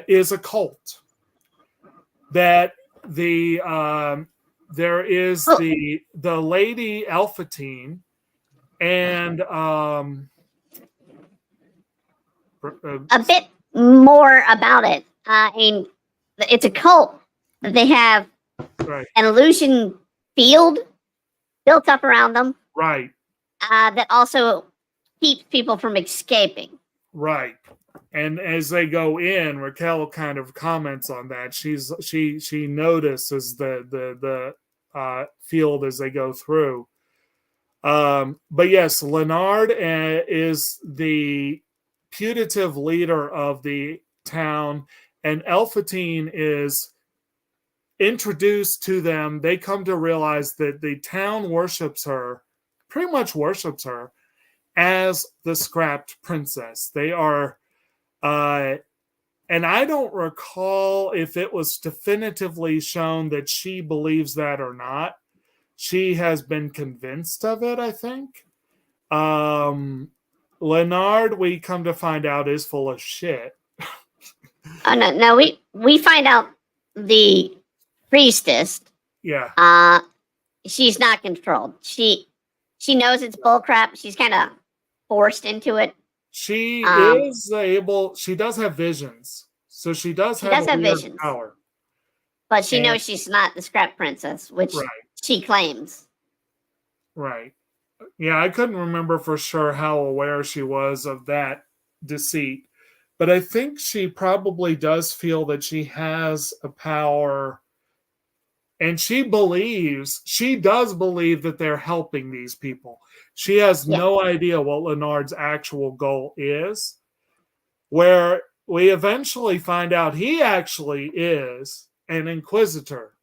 is a cult. That there is the lady Elphatine and a bit more about it. It's a cult. They have right. an illusion field built up around them. Right. That also keeps people from escaping. Right. And as they go in, Raquel kind of comments on that. She notices the field as they go through. But yes, Leonard is the putative leader of the town, and Elphatine is introduced to them. They come to realize that the town pretty much worships her as the scrapped princess. They are, and I don't recall if it was definitively shown that she believes that or not. She has been convinced of it, I think. Leonard, we come to find out, is full of shit. Oh no, we find out the priestess. Yeah. She's not controlled. She knows it's bullcrap. She's kind of forced into it. She is able. She does have visions, so she does have visions. Power. But she knows she's not the scrap princess, which she claims. Right. Yeah, I couldn't remember for sure how aware she was of that deceit, but I think she probably does feel that she has a power, and she does believe that they're helping these people. She has no idea what Leonard's actual goal is, where we eventually find out he actually is an inquisitor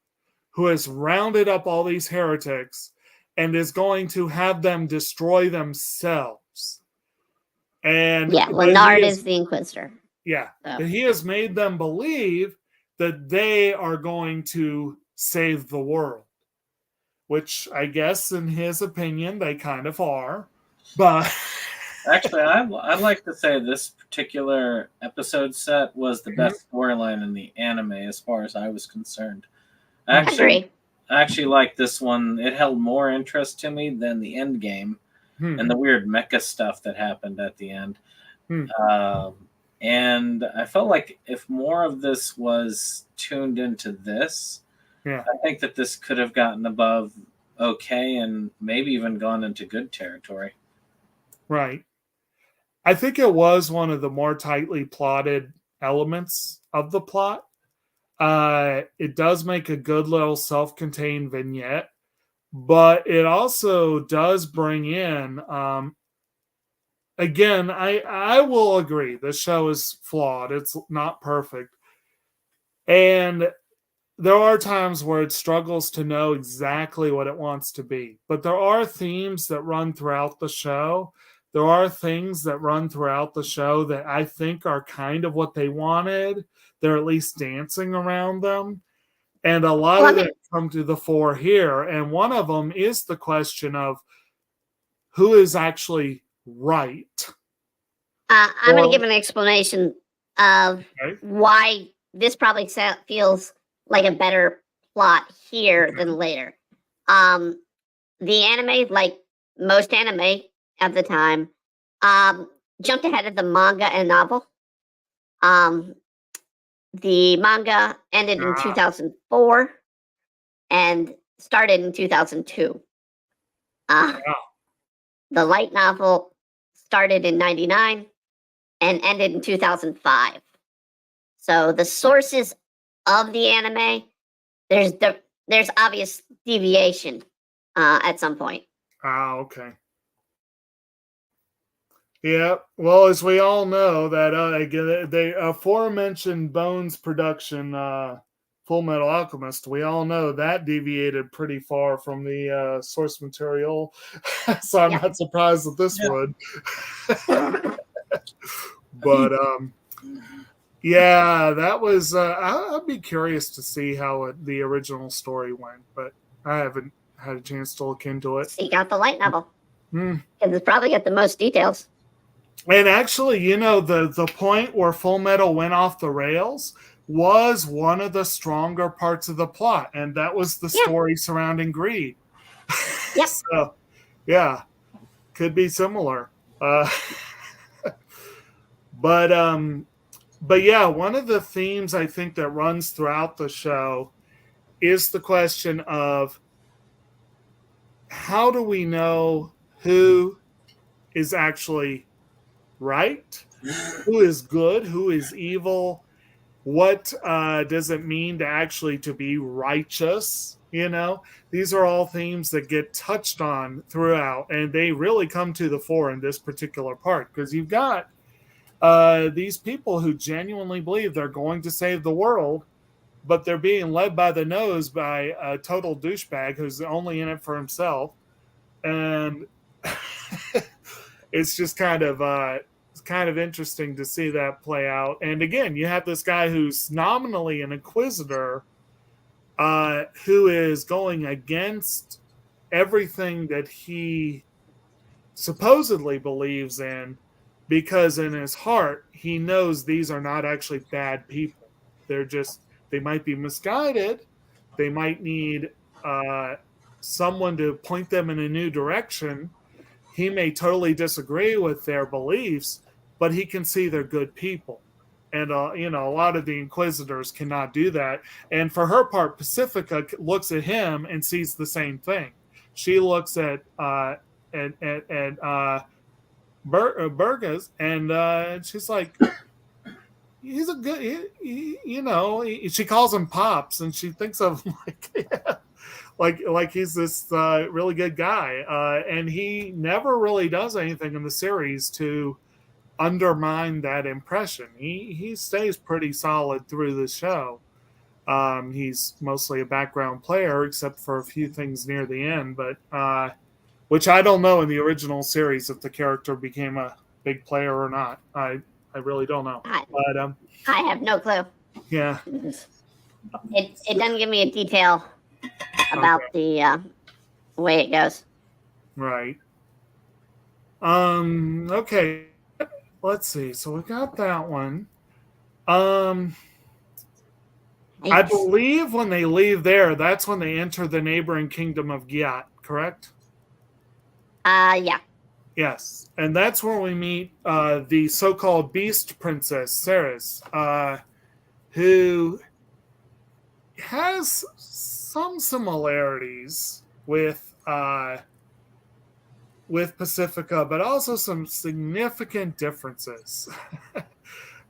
who has rounded up all these heretics and is going to have them destroy themselves. And Leonard is the inquisitor. Yeah, but he has made them believe that they are going to save the world, which I guess in his opinion they kind of are. But actually, I'd like to say this particular episode set was the best storyline in the anime as far as I was concerned. I actually liked this one. It held more interest to me than the end game and the weird mecha stuff that happened at the end. And I felt like if more of this was tuned into this, I think that this could have gotten above okay and maybe even gone into good territory. Right. I think it was one of the more tightly plotted elements of the plot. It does make a good little self-contained vignette, but it also does bring in, again, I will agree, the show is flawed. It's not perfect. And there are times where it struggles to know exactly what it wants to be. But there are themes that run throughout the show. There are things that run throughout the show that I think are kind of what they wanted. They're at least dancing around them. And a lot of them come to the fore here. And one of them is the question of who is actually right. I'm going to give an explanation of why this probably feels like a better plot here than later. The anime, like most anime at the time, jumped ahead of the manga and novel. The manga ended in 2004 and started in 2002. The light novel started in 99 and ended in 2005. So the sources of the anime, there's obvious deviation at some point. Okay. Yeah, well, as we all know, that the aforementioned Bones production, Full Metal Alchemist, we all know that deviated pretty far from the source material, so I'm not surprised that this would. But yeah, that was. I'd be curious to see how the original story went, but I haven't had a chance to look into it. Seek out the light novel because it's probably got the most details. And actually, the point where Full Metal went off the rails was one of the stronger parts of the plot, and that was the story surrounding greed. Yep. So, yeah, could be similar. But yeah, one of the themes I think that runs throughout the show is the question of how do we know who is actually right, who is good, who is evil, what does it mean to actually to be righteous? These are all themes that get touched on throughout, and they really come to the fore in this particular part, because you've got these people who genuinely believe they're going to save the world, but they're being led by the nose by a total douchebag who's only in it for himself. And it's just kind of interesting to see that play out. And again, you have this guy who's nominally an inquisitor, who is going against everything that he supposedly believes in, because in his heart he knows these are not actually bad people. They might be misguided, they might need someone to point them in a new direction. He may totally disagree with their beliefs, but he can see they're good people. And, a lot of the Inquisitors cannot do that. And for her part, Pacifica looks at him and sees the same thing. She looks at Burgess, and she's like, he's a good, she calls him Pops, and she thinks of him like he's this really good guy, and he never really does anything in the series to undermine that impression. He stays pretty solid through the show. He's mostly a background player, except for a few things near the end, but which I don't know in the original series if the character became a big player or not. I really don't know. But I have no clue. Yeah. It doesn't give me a detail about the way it goes. Right. Okay. Let's see. So we got that one. I believe when they leave there, that's when they enter the neighboring kingdom of Gyat, correct? Yeah. Yes. And that's where we meet the so-called Beast Princess, Ceres, who has some similarities with Pacifica, but also some significant differences.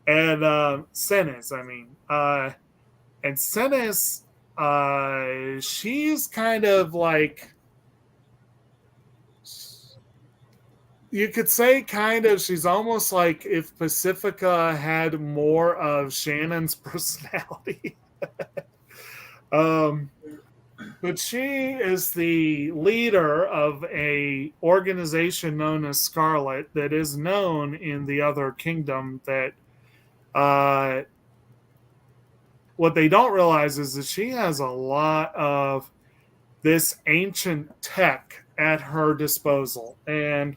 And Ceres, and Ceres, she's kind of like, you could say she's almost like if Pacifica had more of Shannon's personality. But she is the leader of a organization known as Scarlet that is known in the other kingdom that what they don't realize is that she has a lot of this ancient tech at her disposal. And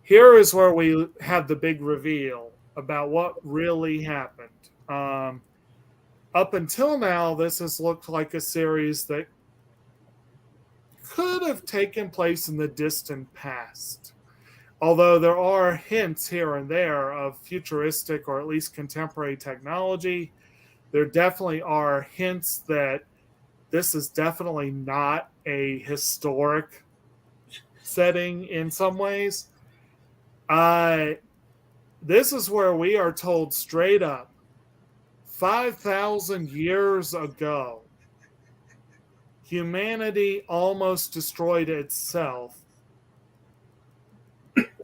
here is where we have the big reveal about what really happened. up until now, this has looked like a series that could have taken place in the distant past. Although there are hints here and there of futuristic or at least contemporary technology, there definitely are hints that this is definitely not a historic setting in some ways. This is where we are told straight up 5,000 years ago, humanity almost destroyed itself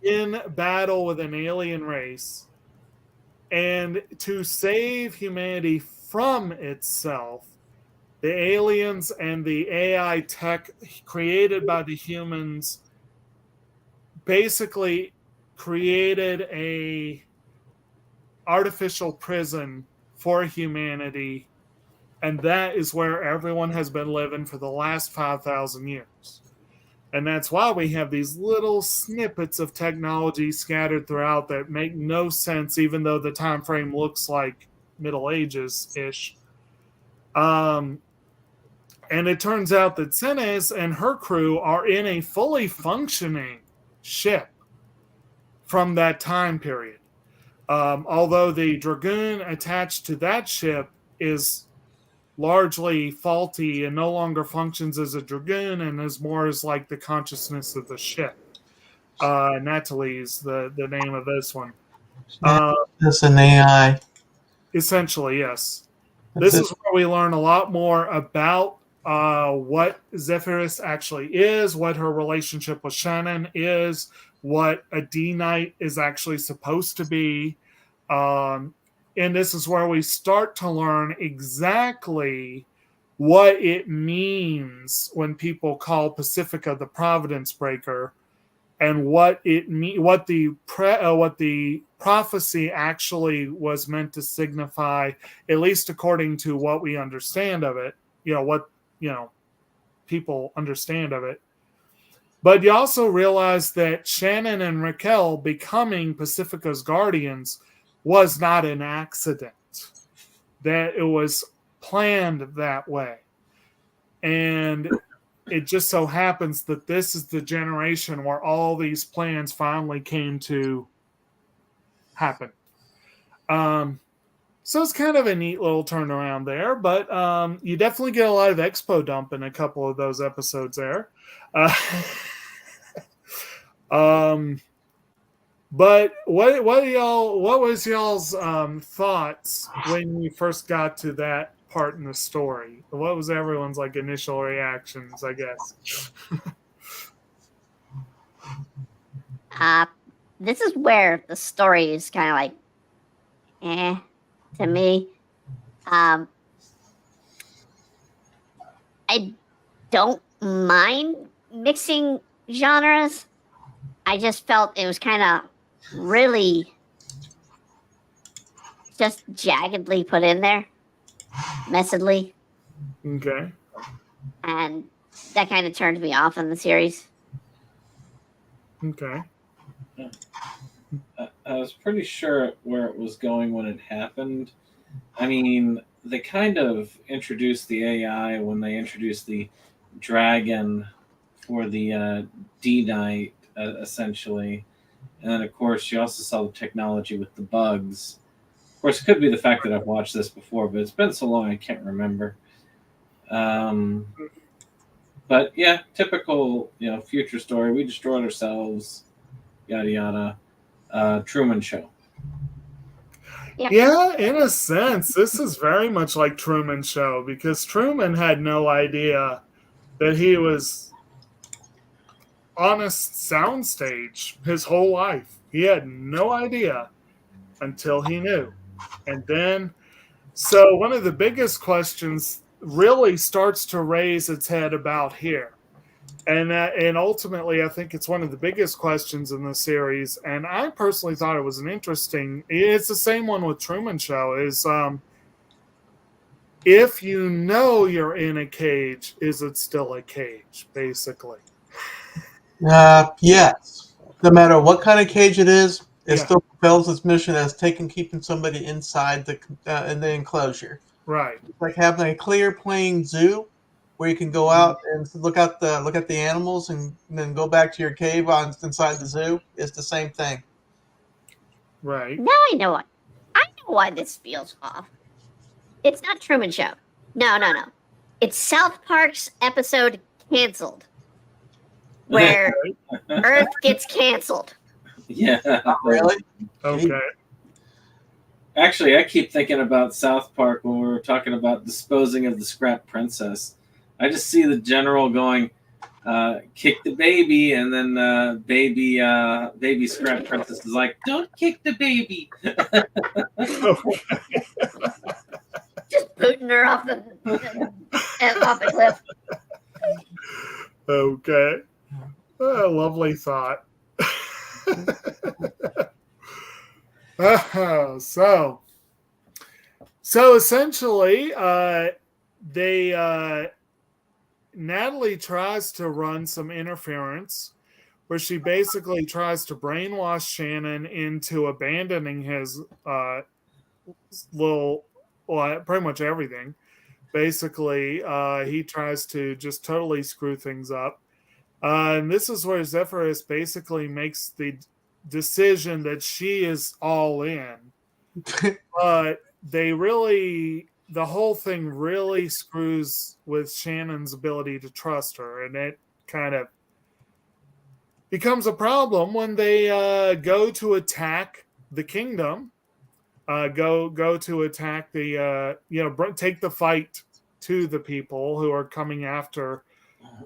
in battle with an alien race. And to save humanity from itself, the aliens and the AI tech created by the humans basically created a artificial prison for humanity, and that is where everyone has been living for the last 5,000 years. And that's why we have these little snippets of technology scattered throughout that make no sense, even though the time frame looks like Middle Ages-ish. And it turns out that Senes and her crew are in a fully functioning ship from that time period. Although the Dragoon attached to that ship is largely faulty and no longer functions as a Dragoon and is more as like the consciousness of the ship. Natalie's the name of this one. It's an AI. Essentially, yes. This is where we learn a lot more about what Zephyrus actually is, what her relationship with Shannon is, what a D-Knight is actually supposed to be. And this is where we start to learn exactly what it means when people call Pacifica the Providence Breaker, and what the prophecy actually was meant to signify, at least according to what we understand of it. What people understand of it. But you also realize that Shannon and Raquel becoming Pacifica's guardians was not an accident, that it was planned that way. And it just so happens that this is the generation where all these plans finally came to happen. So it's kind of a neat little turnaround there, but you definitely get a lot of expo dump in a couple of those episodes there. But what was y'all's thoughts when you first got to that part in the story? What was everyone's like initial reactions, I guess? This is where the story is kind of like, to me. I don't mind mixing genres. I just felt it was kind of really just jaggedly put in there, messedly. Okay. And that kind of turned me off in the series. Okay. I was pretty sure where it was going when it happened. I mean, they kind of introduced the AI when they introduced the dragon for the D-Knight, essentially. And then, of course, you also saw the technology with the bugs. Of course, it could be the fact that I've watched this before, but it's been so long I can't remember. But yeah, typical, future story. We destroyed ourselves, yada yada. Truman Show. Yeah, in a sense, this is very much like Truman Show, because Truman had no idea that he was on a soundstage his whole life. He had no idea until he knew. And then, so one of the biggest questions really starts to raise its head about here. And ultimately, I think it's one of the biggest questions in the series. And I personally thought it was it's the same one with Truman Show, is if you know you're in a cage, is it still a cage, basically? Yes. No matter what kind of cage it is, it still fulfills its mission as keeping somebody inside in the enclosure. Right. Like having a clear, plain zoo where you can go out and look at the animals and then go back to your cave inside the zoo. It's the same thing. Right. Now I know why this feels off. It's not Truman Show. No. It's South Park's episode Canceled, where Earth gets canceled. Yeah. Really? Okay. Actually, I keep thinking about South Park when we were talking about disposing of the scrap princess. I just see the general going, kick the baby, and then baby scrap princess is like, don't kick the baby. Just booting her off the cliff. Okay. Lovely thought. So essentially, Natalie tries to run some interference where she basically tries to brainwash Shannon into abandoning his pretty much everything. Basically, he tries to just totally screw things up. And this is where Zephyrus basically makes the decision that she is all in. But the whole thing really screws with Shannon's ability to trust her. And it kind of becomes a problem when they go to attack the kingdom. Go to attack take the fight to the people who are coming after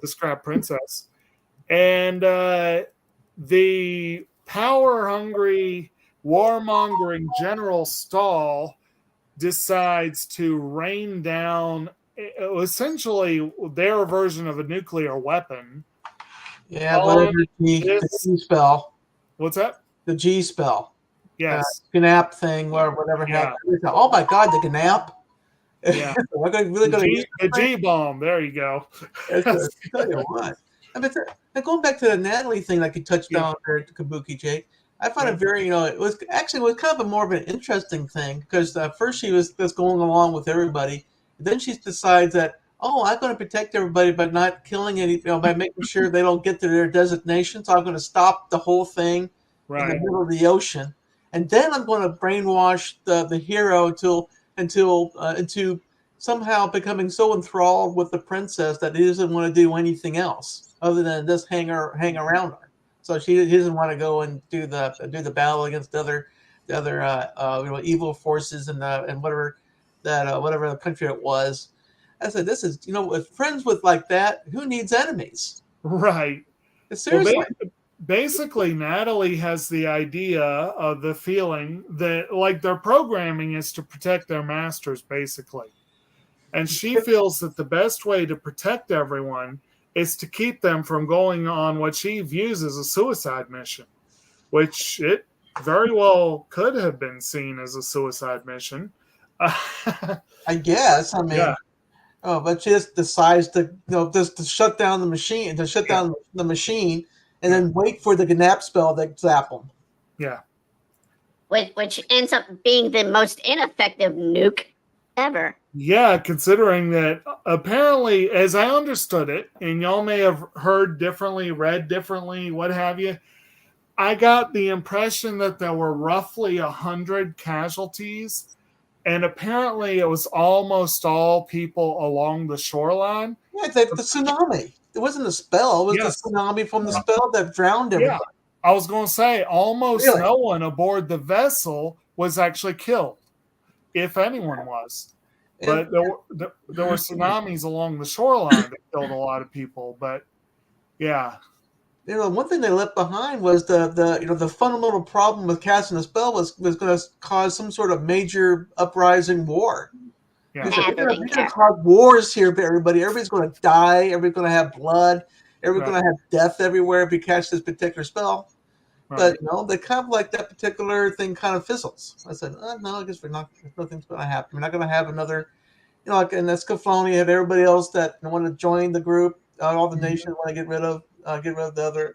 the Scrap Princess. And the power-hungry, warmongering General Stahl decides to rain down essentially their version of a nuclear weapon. Yeah, the G spell. What's that? The G spell. Yes. Gnap thing, whatever happened. Oh my God, the Gnap. Yeah. The G bomb. There you go. Tell you what. I mean, going back to the Natalie thing, like you touched on there, Kabuki Jake. I found it very, it was kind of more of an interesting thing because first she was just going along with everybody, and then she decides that, I'm going to protect everybody by not killing any, by making sure they don't get to their designation. So I'm going to stop the whole thing in the middle of the ocean, and then I'm going to brainwash the hero into somehow becoming so enthralled with the princess that he doesn't want to do anything else other than just hang around her. So he doesn't want to go and do the battle against the other evil forces and whatever the country it was. I said, this is with friends with like that, who needs enemies? Right. Seriously. Well, basically, Natalie has the idea of the feeling that like their programming is to protect their masters, basically. And she feels that the best way to protect everyone is to keep them from going on what she views as a suicide mission, which it very well could have been seen as a suicide mission. I guess. I mean, yeah. But she just decides to, just to shut down the machine, and then wait for the Gnap spell to zap them. Yeah. Which ends up being the most ineffective nuke ever. Yeah, considering that apparently, as I understood it, and y'all may have heard differently, read differently, what have you, I got the impression that there were roughly 100 casualties, and apparently it was almost all people along the shoreline. Yeah, the tsunami. It wasn't a spell. It was the tsunami from the spell that drowned everybody. Yeah. I was going to say almost no one aboard the vessel was actually killed, if anyone was. But there were tsunamis along the shoreline that killed a lot of people. But yeah, one thing they left behind was the fundamental problem with casting a spell was going to cause some sort of major uprising war. Yeah, we're going to cause wars here for everybody. Everybody's going to die. Everybody's going to have blood. Everybody's going to have death everywhere if you catch this particular spell. Right. But they kind of like that particular thing kind of fizzles. I said, no, I guess nothing's going to happen. We're not going to have another, like in Escaflowne, you have everybody else that want to join the group. All the nations want to get rid of the other,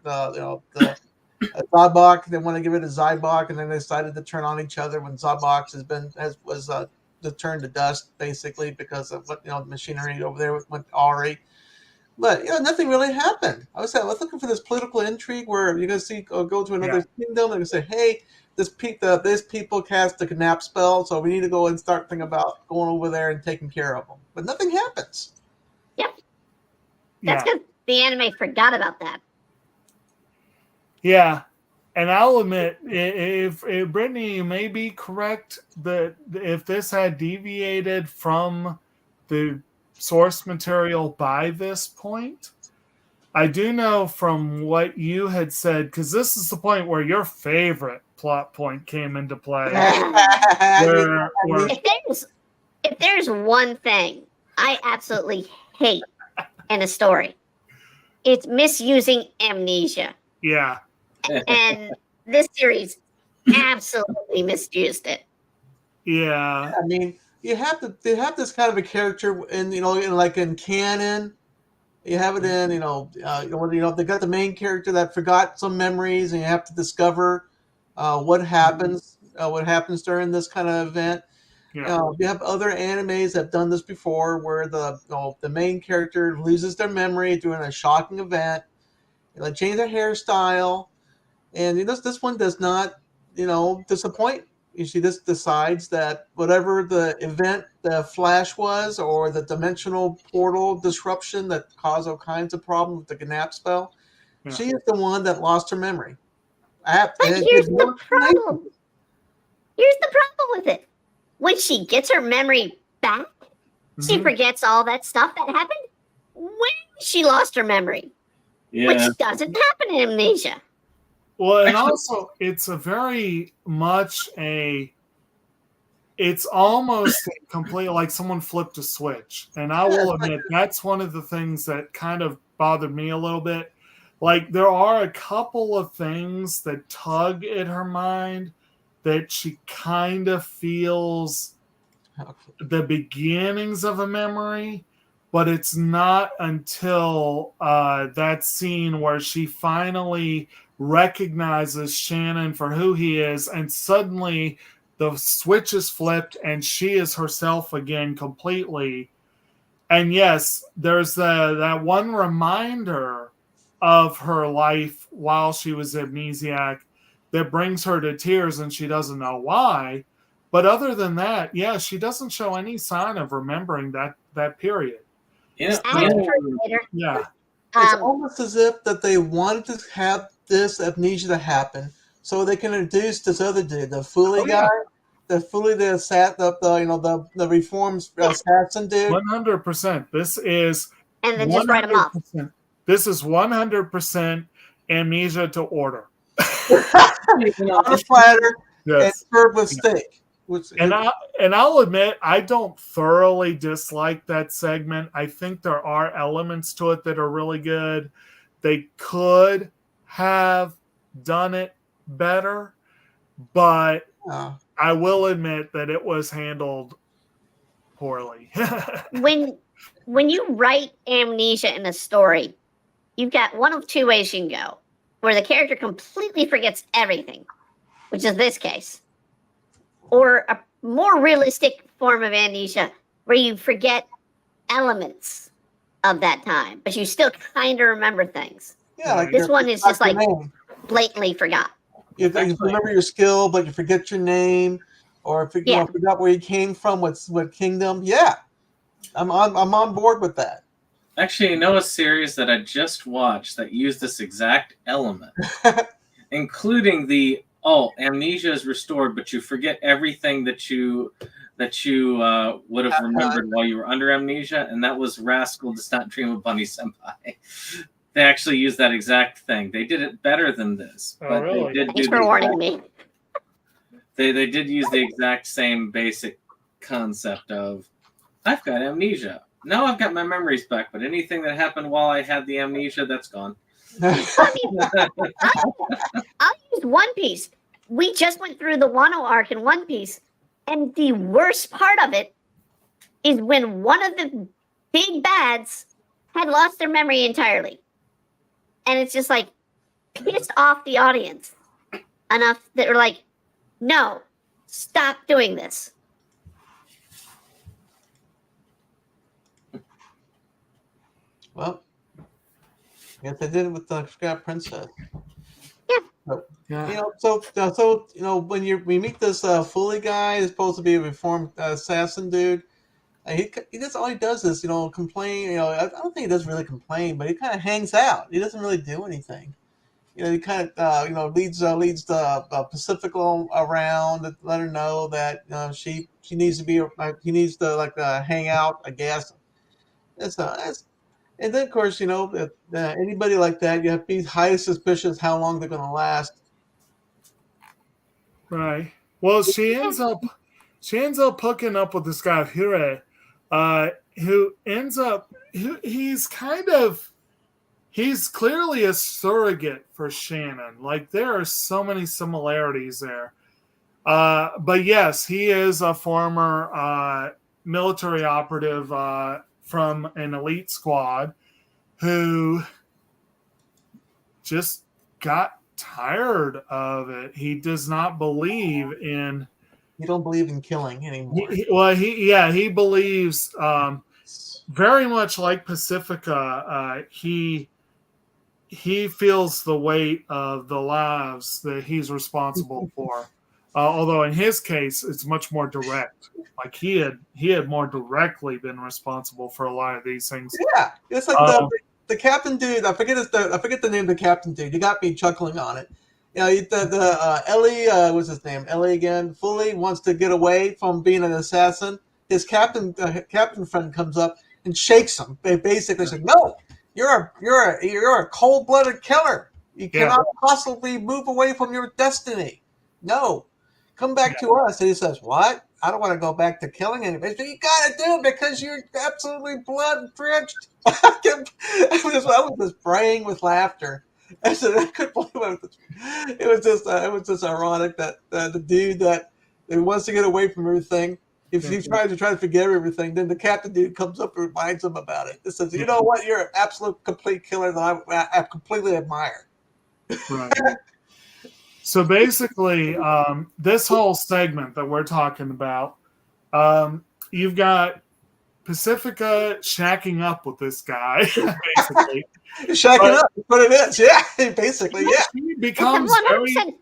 Zybok. They want to get rid of Zybok, and then they decided to turn on each other when Zybok was turned to dust basically because of what machinery over there went Ari. But nothing really happened. I was looking for this political intrigue where you're gonna see go to another kingdom and say, hey, this people cast a nap spell, so we need to go and start thinking about going over there and taking care of them. But nothing happens. Yep. That's because the anime forgot about that. Yeah. And I'll admit, if Brittany, you may be correct that if this had deviated from the source material by this point, I do know from what you had said, because this is the point where your favorite plot point came into play. If there's one thing I absolutely hate in a story, it's misusing amnesia. Yeah. And this series absolutely misused it. Yeah. I mean, they have this kind of a character in canon. You have it in they got the main character that forgot some memories, and you have to discover what happens during this kind of event. Yeah. You have other animes that have done this before, where the main character loses their memory during a shocking event. They change their hairstyle, and this one does not disappoint. She just decides that whatever the event, the flash was, or the dimensional portal disruption that caused all kinds of problems with the Gnap spell, she is the one that lost her memory. But here's the problem. Here's the problem with it. When she gets her memory back, she forgets all that stuff that happened when she lost her memory, which doesn't happen in amnesia. Well, and also, it's a very much it's almost complete, like someone flipped a switch. And I will admit, that's one of the things that kind of bothered me a little bit. Like, there are a couple of things that tug at her mind that she kind of feels the beginnings of a memory, but it's not until that scene where she finally recognizes Shannon for who he is, and suddenly the switch is flipped and she is herself again completely. And yes, there's that one reminder of her life while she was amnesiac that brings her to tears, and she doesn't know why. But other than that, she doesn't show any sign of remembering that period. Yeah. It's almost as if that they wanted to have this amnesia to happen so they can introduce this other dude, the Fully guy, the Fully the reforms assassin dude. 100%. This is and then just write them off. This is 100% amnesia to order. On a platter and served with steak. And I'll admit, I don't thoroughly dislike that segment. I think there are elements to it that are really good. They could have done it better, but I will admit that it was handled poorly. When you write amnesia in a story, you've got one of two ways you can go, where the character completely forgets everything, which is this case, or a more realistic form of amnesia where you forget elements of that time, but you still kind of remember things. Yeah, like this one is just like blatantly forgot. You remember your skill, but you forget your name, or forgot where you came from, what kingdom. Yeah, I'm on board with that. Actually, a series that I just watched that used this exact element, including amnesia is restored, but you forget everything that you would have remembered while you were under amnesia, and that was Rascal Does Not Dream of Bunny Senpai. They actually used that exact thing. They did it better than this, but really? They did. Thanks for warning me. They did use the exact same basic concept of, I've got amnesia. Now I've got my memories back, but anything that happened while I had the amnesia, that's gone. I'll use One Piece. We just went through the Wano arc in One Piece, and the worst part of it is when one of the big bads had lost their memory entirely. And it's just like pissed off the audience enough that we're like, no, stop doing this. Well, I guess they did it with the Scrap Princess. So, Yeah. when we meet this Fully guy, who's supposed to be a reformed assassin dude. He just all he does is complain. I don't think he does really complain, but he kind of hangs out. He doesn't really do anything. He kind of leads the Pacifico around to let her know that she needs to be he needs to hang out. I guess and then of course anybody like that, you have to be highly suspicious how long they're going to last. Right. Well, she ends up hooking up with this guy Hure, who ends up he's clearly a surrogate for Shannon. Like there are so many similarities there. But yes, he is a former military operative from an elite squad who just got tired of it. He does not believe in. You don't believe in killing anymore. He believes very much like Pacifica. He feels the weight of the lives that he's responsible for. Although in his case, it's much more direct. Like he had more directly been responsible for a lot of these things. Yeah, it's like the captain dude. I forget the name of the captain dude. You got me chuckling on it. The Ellie, what's his name? Ellie again. Fully wants to get away from being an assassin. His captain friend comes up and shakes him. They basically say, "No, you're a cold-blooded killer. You cannot possibly move away from your destiny. No, come back to us." And he says, "What? I don't want to go back to killing anybody." But you got to do it because you're absolutely blood-drenched. I was just praying with laughter. I said, I couldn't believe it. It was just ironic that the dude that wants to get away from everything, if he tries to forget everything, then the captain dude comes up and reminds him about it. It says, "You know what? You're an absolute complete killer that I completely admire." Right. So basically, this whole segment that we're talking about, you've got Pacifica shacking up with this guy, basically. Shacking up, that's what it is. Yeah, basically, yeah. She becomes 100%.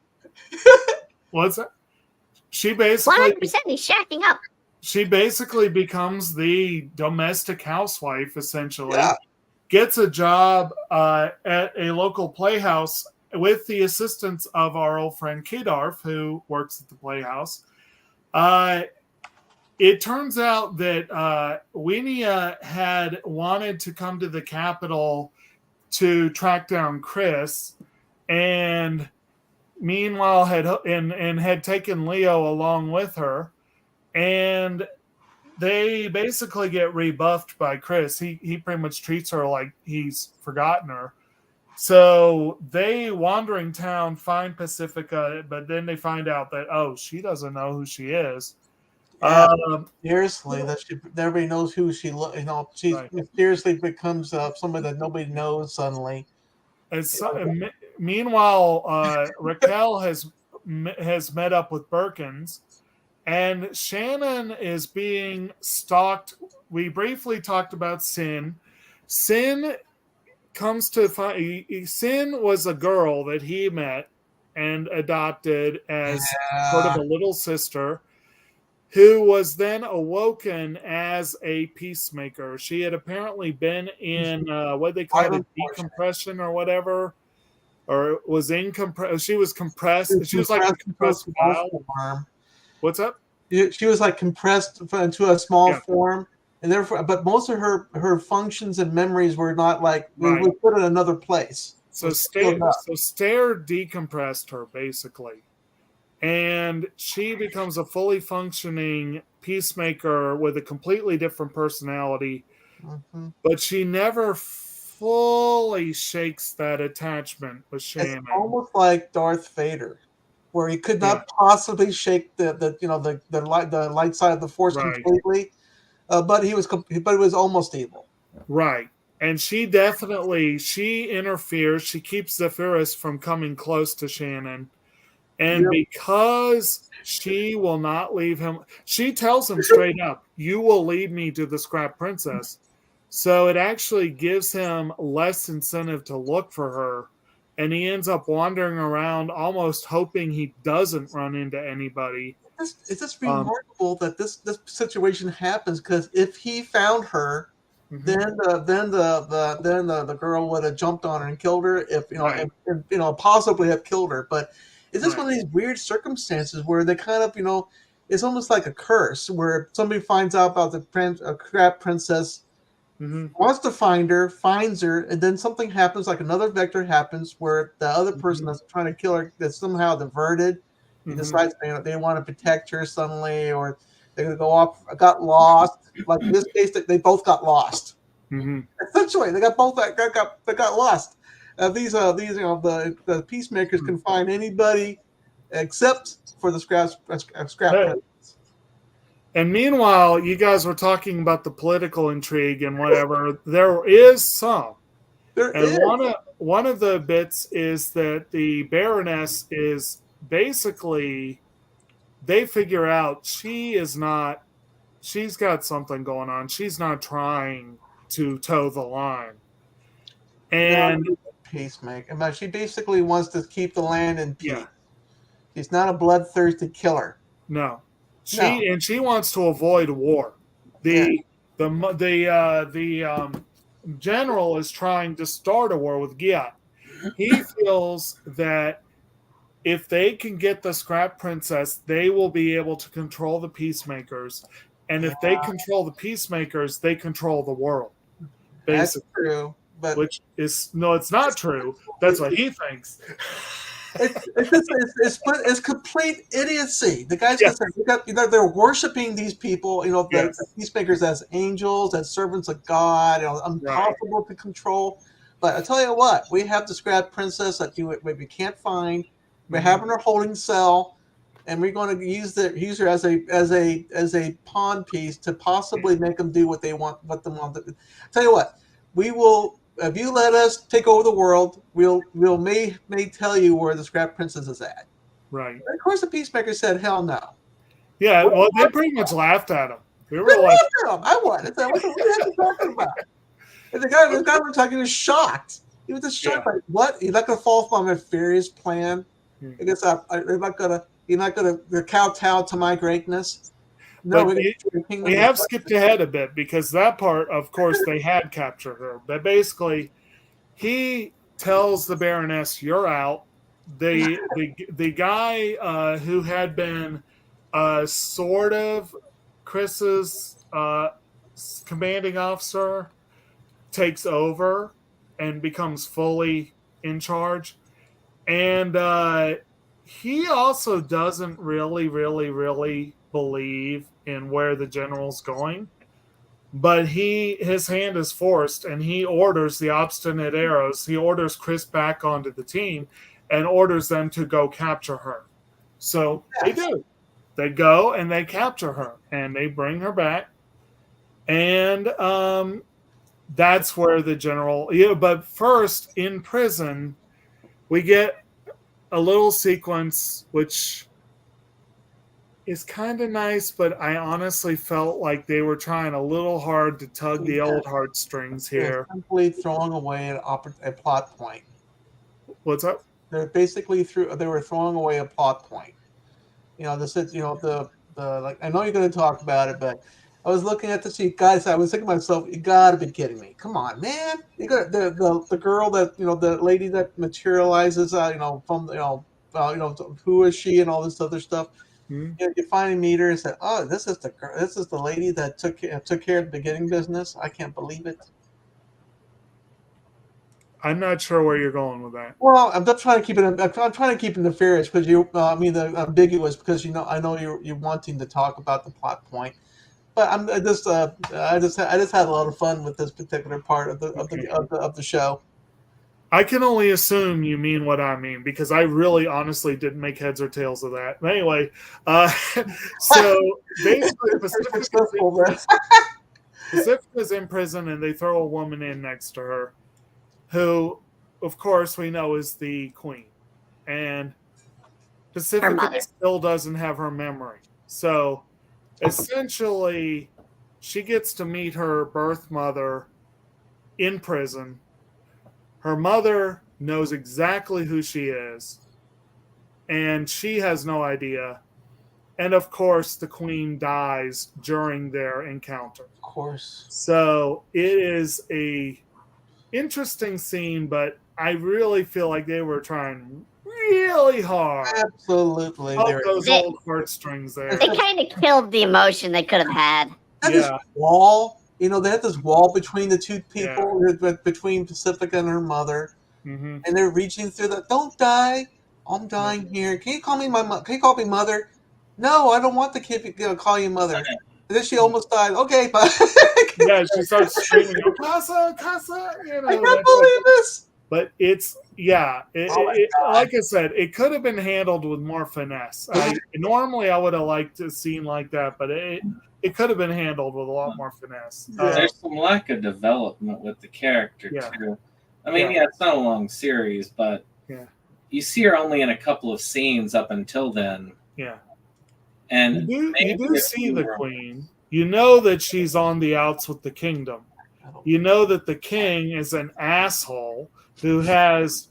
What's that? She basically 100% he's shacking up. She basically becomes the domestic housewife, essentially. Yeah. Gets a job at a local playhouse with the assistance of our old friend Kedarf, who works at the playhouse. It turns out that Wienia had wanted to come to the capital to track down Chris, and meanwhile had taken Leo along with her, and they basically get rebuffed by Chris. He pretty much treats her like he's forgotten her. So they, wandering town, find Pacifica, but then they find out that, she doesn't know who she is. Yeah, seriously, everybody knows who she looks. She mysteriously becomes somebody that nobody knows suddenly. Meanwhile, Raquel has met up with Birkins, and Shannon is being stalked. We briefly talked about Sin. Sin comes to find Sin was a girl that he met and adopted as sort of a little sister, who was then awoken as a peacemaker. She had apparently been in what they call it, decompression or whatever, or was in she was compressed. She was like a compressed form. What's up? She was like compressed into a small form, and therefore, but most of her functions and memories were not like we put in another place. So Stair decompressed her basically. And she becomes a fully functioning peacemaker with a completely different personality. Mm-hmm. But she never fully shakes that attachment with Shannon. It's almost like Darth Vader, where he could not possibly shake the light side of the Force completely, but it was almost evil. Right. And she interferes. She keeps Zephyrus from coming close to Shannon. And because she will not leave him, she tells him straight up, "You will lead me to the Scrap Princess." So it actually gives him less incentive to look for her. And he ends up wandering around almost hoping he doesn't run into anybody. It's just Um, remarkable that this situation happens, because if he found her, then the girl would have jumped on her and killed her, if Right. possibly have killed her. But it's just Right. one of these weird circumstances where they kind of it's almost like a curse, where somebody finds out about a crab princess, Mm-hmm. wants to find her, finds her, and then something happens, like another vector happens, where the other person that's trying to kill her that's somehow diverted. He decides they want to protect her suddenly, or they're going to go off, got lost. Like in this case, they both got lost. Mm-hmm. Essentially, they got lost. These the peacemakers can find anybody except for the scrap Hey. And meanwhile, you guys were talking about the political intrigue and whatever. There is some. One of the bits is that the Baroness is basically, they figure out she's got something going on. She's not trying to toe the line. And peacemaker, but she basically wants to keep the land in peace. Yeah. She's not a bloodthirsty killer. No. She wants to avoid war. The general is trying to start a war with Giat. He feels that if they can get the Scrap Princess, they will be able to control the peacemakers. And if they control the peacemakers, they control the world. Basically. That's true. But which is it's not true. That's what he thinks. It's complete idiocy. The guys, they're worshiping these people, the peacemakers, as angels, as servants of God, impossible to control. But I tell you what, we have the Scrap Princess that we can't find. We're having her holding cell, and we're going to use her as a pawn piece to possibly make them do what they want. I tell you what, we will. If you let us take over the world, we'll may tell you where the Scrap Princess is at. Right. And of course, the Peacemaker said, "Hell no." Yeah, well, they pretty much laughed at him. They were like, "I won." What are you talking about? And the guy we're talking was shocked. He was just shocked. Like, what? You're not going to fall for my nefarious plan? I guess you're not going to kowtow to my greatness. No, we have skipped ahead a bit, because that part, of course, they had captured her. But basically, he tells the Baroness, "You're out." The guy who had been sort of Chris's commanding officer takes over and becomes fully in charge. And he also doesn't really believe in where the general's going, but his hand is forced, and he orders the obstinate arrows. He orders Chris back onto the team and orders them to go capture her. So they do. They go and they capture her, and they bring her back, and that's where the general. But first, in prison, we get a little sequence which is kind of nice, but I honestly felt like they were trying a little hard to tug the old heartstrings here. They're simply throwing away a plot point. What's up? They're basically they were throwing away a plot point. The like, I know you're going to talk about it, but I was looking at the sheet, guys. I was thinking to myself, "You got to be kidding me! Come on, man! You got the girl that the lady that materializes, from who is she and all this other stuff." You finally meet her and say, "Oh, this is the lady that took care of the beginning business." I can't believe it. I'm not sure where you're going with that. Well, I'm not trying to keep it. I'm trying to keep it nefarious because the ambiguous, because I know you're wanting to talk about the plot point. But I just had a lot of fun with this particular part of the show. I can only assume you mean what I mean, because I really honestly didn't make heads or tails of that. But anyway, so basically Pacifica's in prison, and they throw a woman in next to her, who, of course, we know is the queen. And Pacifica still doesn't have her memory. So essentially, she gets to meet her birth mother in prison. Her mother knows exactly who she is, and she has no idea. And of course, the queen dies during their encounter. Of course. So it is a interesting scene, but I really feel like they were trying really hard. Absolutely. Up There. those They- old heartstrings there. They kind of killed the emotion they could have had. And this Yeah. wall, they had this wall between the two people, between Pacifica and her mother, Mm-hmm. and they're reaching through the. Don't die! I'm dying here. Can you call me Can you call me mother? No, I don't want the kid to call you mother. And then she almost died. Okay, but Yeah, she starts screaming, Casa, Casa, I can't believe this. But it's, like I said, it could have been handled with more finesse. Normally, I would have liked a scene like that, but it could have been handled with a lot more finesse. There's some lack of development with the character, too. I mean, it's not a long series, but you see her only in a couple of scenes up until then. Yeah. And you do see the queen. You know that she's on the outs with the kingdom. You know that the king is an asshole who has,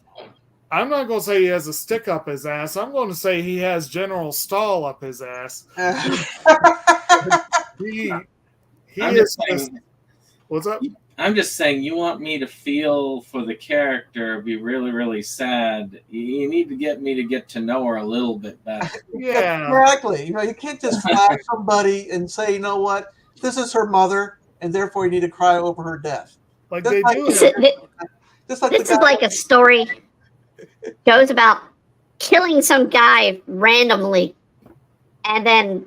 I'm not going to say he has a stick up his ass. I'm going to say he has General Stahl up his ass. He is just, what's up? I'm just saying, you want me to feel for the character, be really, really sad. You need to get me to get to know her a little bit better. Yeah. Exactly. You can't just flash somebody and say, you know what, this is her mother, and therefore you need to cry over her death. Like That's they like- do. This is like a story goes about killing some guy randomly, and then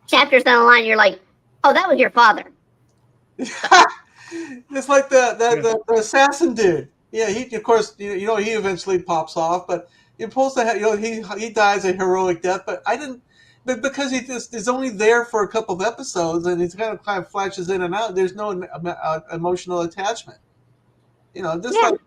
chapters down the line, you're like, oh, that was your father. It's like the assassin dude. Yeah, he of course he eventually pops off, but you're supposed to have he dies a heroic death. But because he just is only there for a couple of episodes and he's kind of flashes in and out. There's no emotional attachment. Like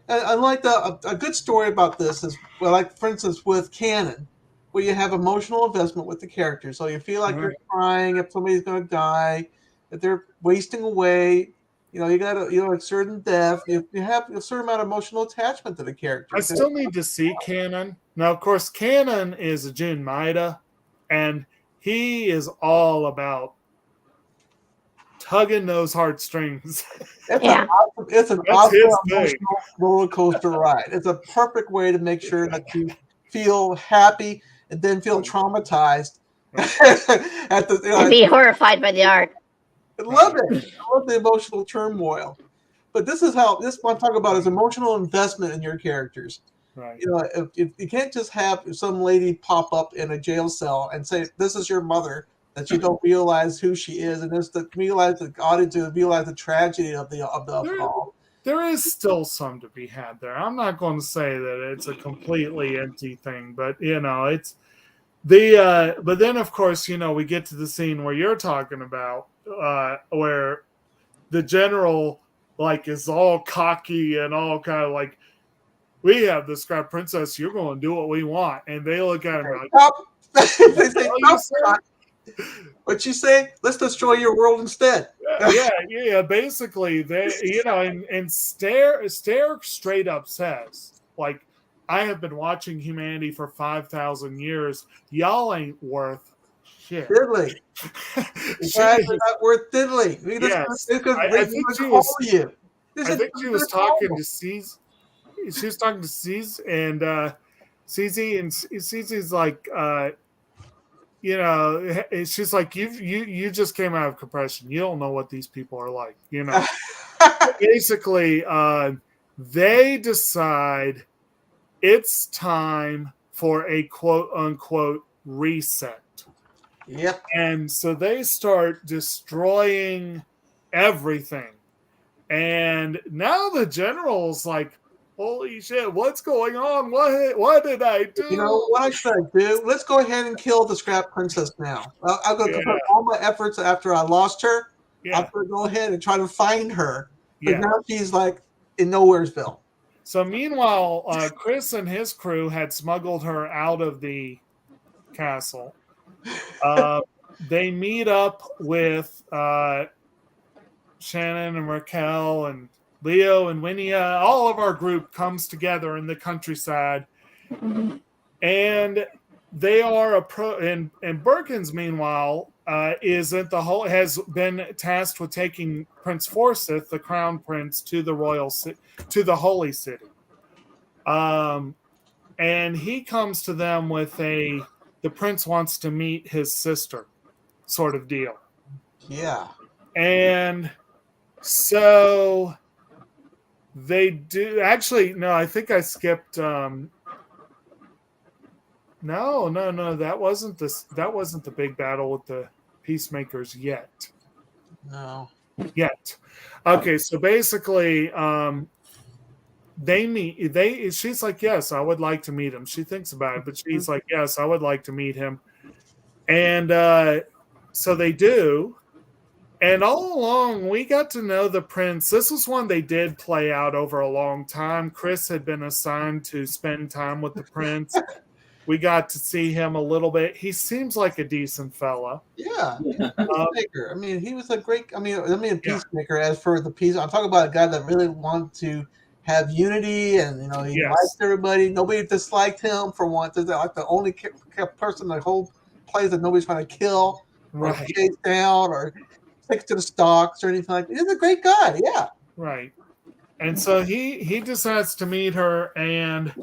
unlike a good story about this is like for instance with Canon, where you have emotional investment with the characters, so you feel like you're crying if somebody's going to die, if they're wasting away. You got a certain death. You have a certain amount of emotional attachment to the character. I still need to see Canon. Now, of course, Canon is a Jin Maeda, and he is all about tugging those heartstrings. It's an awesome emotional roller coaster ride. It's a perfect way to make sure that you feel happy and then feel traumatized and be horrified by the art. I love it. I love the emotional turmoil. But this is what I'm talking about is emotional investment in your characters. Right. If you can't just have some lady pop up in a jail cell and say, this is your mother, that you don't realize who she is, and just to realize the audience to realize the tragedy of the all. There is still some to be had there. I'm not going to say that it's a completely empty thing, but it's the but then of course we get to the scene where you're talking about where the general is all cocky and all kind of like, we have this Scrap Princess, you're going to do what we want, and they look at him like, stop. They say, stop. What you say? Let's destroy your world instead. Yeah. Basically, they, and Stare straight up says, like, I have been watching humanity for 5,000 years. Y'all ain't worth shit. Diddly. You guys are not worth diddly. I think she was talking to Cece. She was talking to Cece, and Cece's like, she's like, you just came out of compression. You don't know what these people are like. Basically, they decide it's time for a quote unquote reset. Yep. And so they start destroying everything. And now the general's like, holy shit, what's going on? What did I do? What should I do? Let's go ahead and kill the Scrap Princess now. I'm going to put all my efforts after I lost her. Yeah. I'm going to go ahead and try to find her. But Yeah. now she's like in Nowheresville. So meanwhile, Chris and his crew had smuggled her out of the castle. They meet up with Shannon and Raquel and Leo and Winia, all of our group comes together in the countryside, and they are and Birkins, meanwhile, has been tasked with taking Prince Forrest, the crown prince, to the holy city. And he comes to them with the prince wants to meet his sister, sort of deal. Yeah. And so they do. Actually, no, I think I skipped. No. That wasn't the big battle with the peacemakers yet. No. Yet. Okay, so basically, they meet. She's like, yes, I would like to meet him. She thinks about it, but she's like, yes, I would like to meet him. And so they do. And all along, we got to know the prince. This was one they did play out over a long time. Chris had been assigned to spend time with the prince. We got to see him a little bit. He seems like a decent fella. Yeah. Peacemaker. I mean, he was a great. Peacemaker. As for the peace, I'm talking about a guy that really wanted to have unity, and he liked everybody. Nobody disliked him for once. Like the only person in the whole place that nobody's trying to kill or chase down or stick to the stocks or anything like that. He's a great guy. Yeah. Right. And so he decides to meet her, and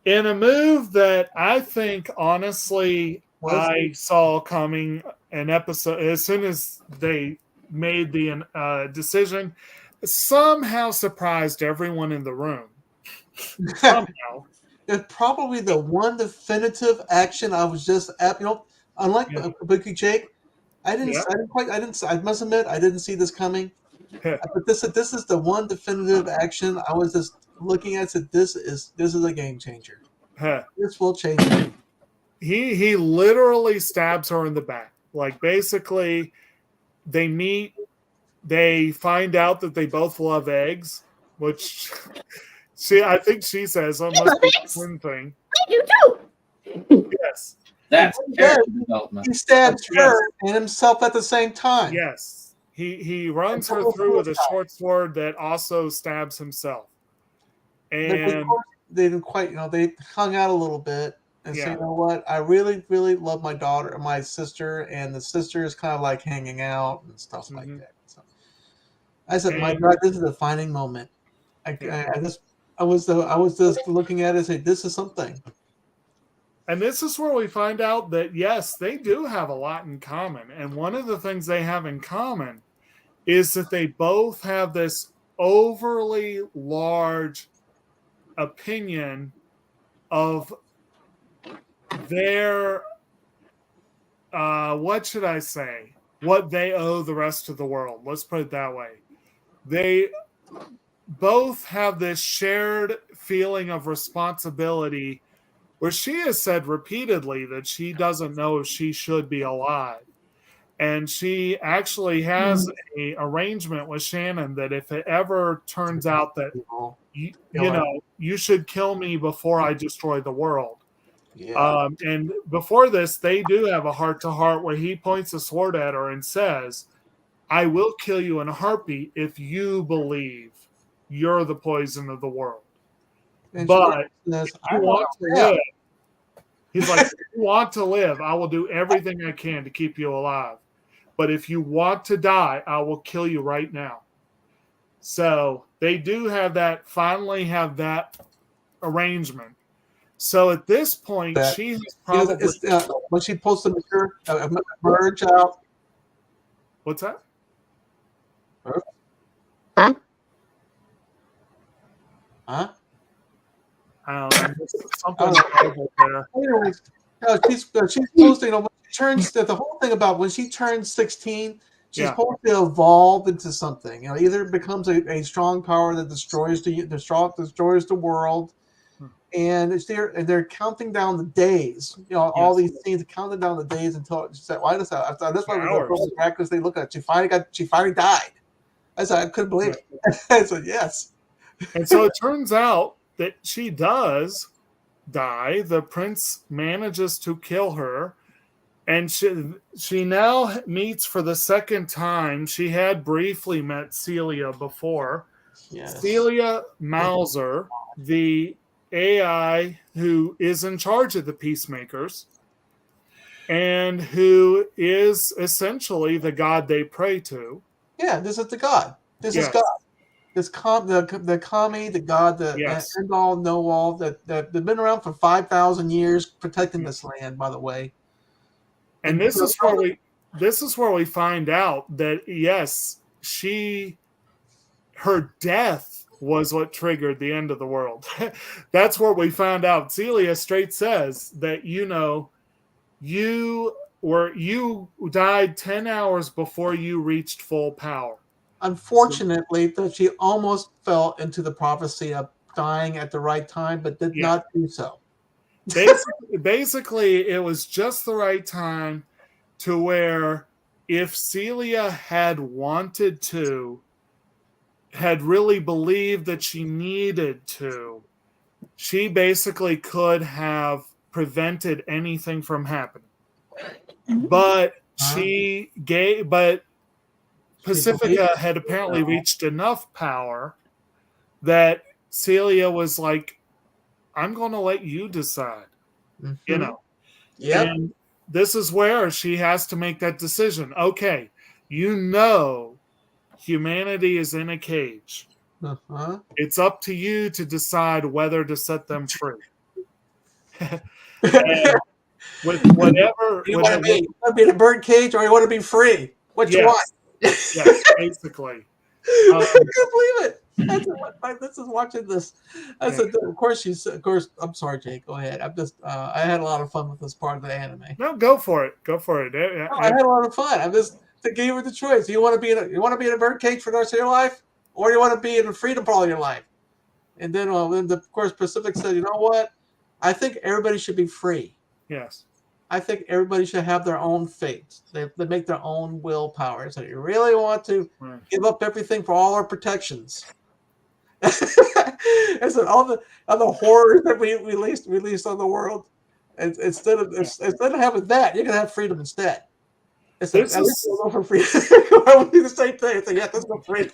in a move that I think, honestly, I saw coming an episode as soon as they made the decision, somehow surprised everyone in the room. Somehow. It's probably the one definitive action I was just at. Unlike Bookie Jake, I must admit, I didn't see this coming. But this is the one definitive action I was just looking at. Said this is a game changer. This will change it. He literally stabs her in the back. Like, basically, they meet. They find out that they both love eggs, which I think she says that must be a twin thing. I do too. Yes. That's character development. He stabs her and himself at the same time. Yes. He runs her through with a short sword that also stabs himself. And they didn't quite, they hung out a little bit and say, you know what, I really, really love my daughter, my sister, and the sister is kind of like hanging out and stuff like that. So I said, my God, this is a defining moment. I was just looking at it and saying, this is something. And this is where we find out that, yes, they do have a lot in common. And one of the things they have in common is that they both have this overly large opinion of their, what should I say? What they owe the rest of the world. Let's put it that way. They both have this shared feeling of responsibility where she has said repeatedly that she doesn't know if she should be alive. And she actually has an arrangement with Shannon that if it ever turns out that, you should kill me before I destroy the world. Yeah. And before this, they do have a heart-to-heart where he points a sword at her and says, I will kill you in a heartbeat if you believe you're the poison of the world. But if you want to live, he's like, if you want to live, I will do everything I can to keep you alive. But if you want to die, I will kill you right now. So they do finally have that arrangement. So at this point, she has probably... when she pulls the merge out. What's that? Huh? Huh? Something there. Anyways, she's supposed to, when she turns, the whole thing about when she turns 16, she's supposed to evolve into something. Either it becomes a strong power that destroys the world, and they're counting down the days. All these things, counting down the days until she said, "Why does that?" That's why the practice they look at. She finally died. I said, I couldn't believe it. I said, yes. And so it turns out that she does die. The prince manages to kill her. And she now meets for the second time. She had briefly met Celia before. Yes. Celia Mauser, the AI who is in charge of the Peacemakers and who is essentially the god they pray to. Yeah, this is the God. This is Yes. God. This the kami, the God, the Yes. end all, know all, that they've been around for 5,000 years protecting this land. By the way, And this is where we find out that yes, her death was what triggered the end of the world. That's where we found out. Celia straight says that you died 10 hours before you reached full power. unfortunately, that she almost fell into the prophecy of dying at the right time, but did not do so. Basically, it was just the right time to where if Celia had wanted to, had really believed that she needed to, she basically could have prevented anything from happening. But Pacifica had apparently reached enough power that Celia was like, I'm going to let you decide, Yep. And this is where she has to make that decision. Okay, humanity is in a cage. It's up to you to decide whether to set them free. With whatever you want to be in a bird cage, or you want to be free? What you want? Yes, basically. I can't believe it. This is watching this. I said, of course, I'm sorry, Jake. Go ahead. I'm just. I had a lot of fun with this part of the anime. No, go for it. I had a lot of fun. I'm just to give you the choice. You want to be in a bird cage for the rest of your life, or you want to be in a freedom part of your life? And then, of course, Pacific said, you know what? I think everybody should be free. Yes. I think everybody should have their own fate. They make their own willpower. So you really want to give up everything for all our protections. And so all the horrors that we released on the world, and instead of having that, you're gonna have freedom instead. It's like, we'll go for freedom. I would do the same thing. It's like, yeah, let's go freedom.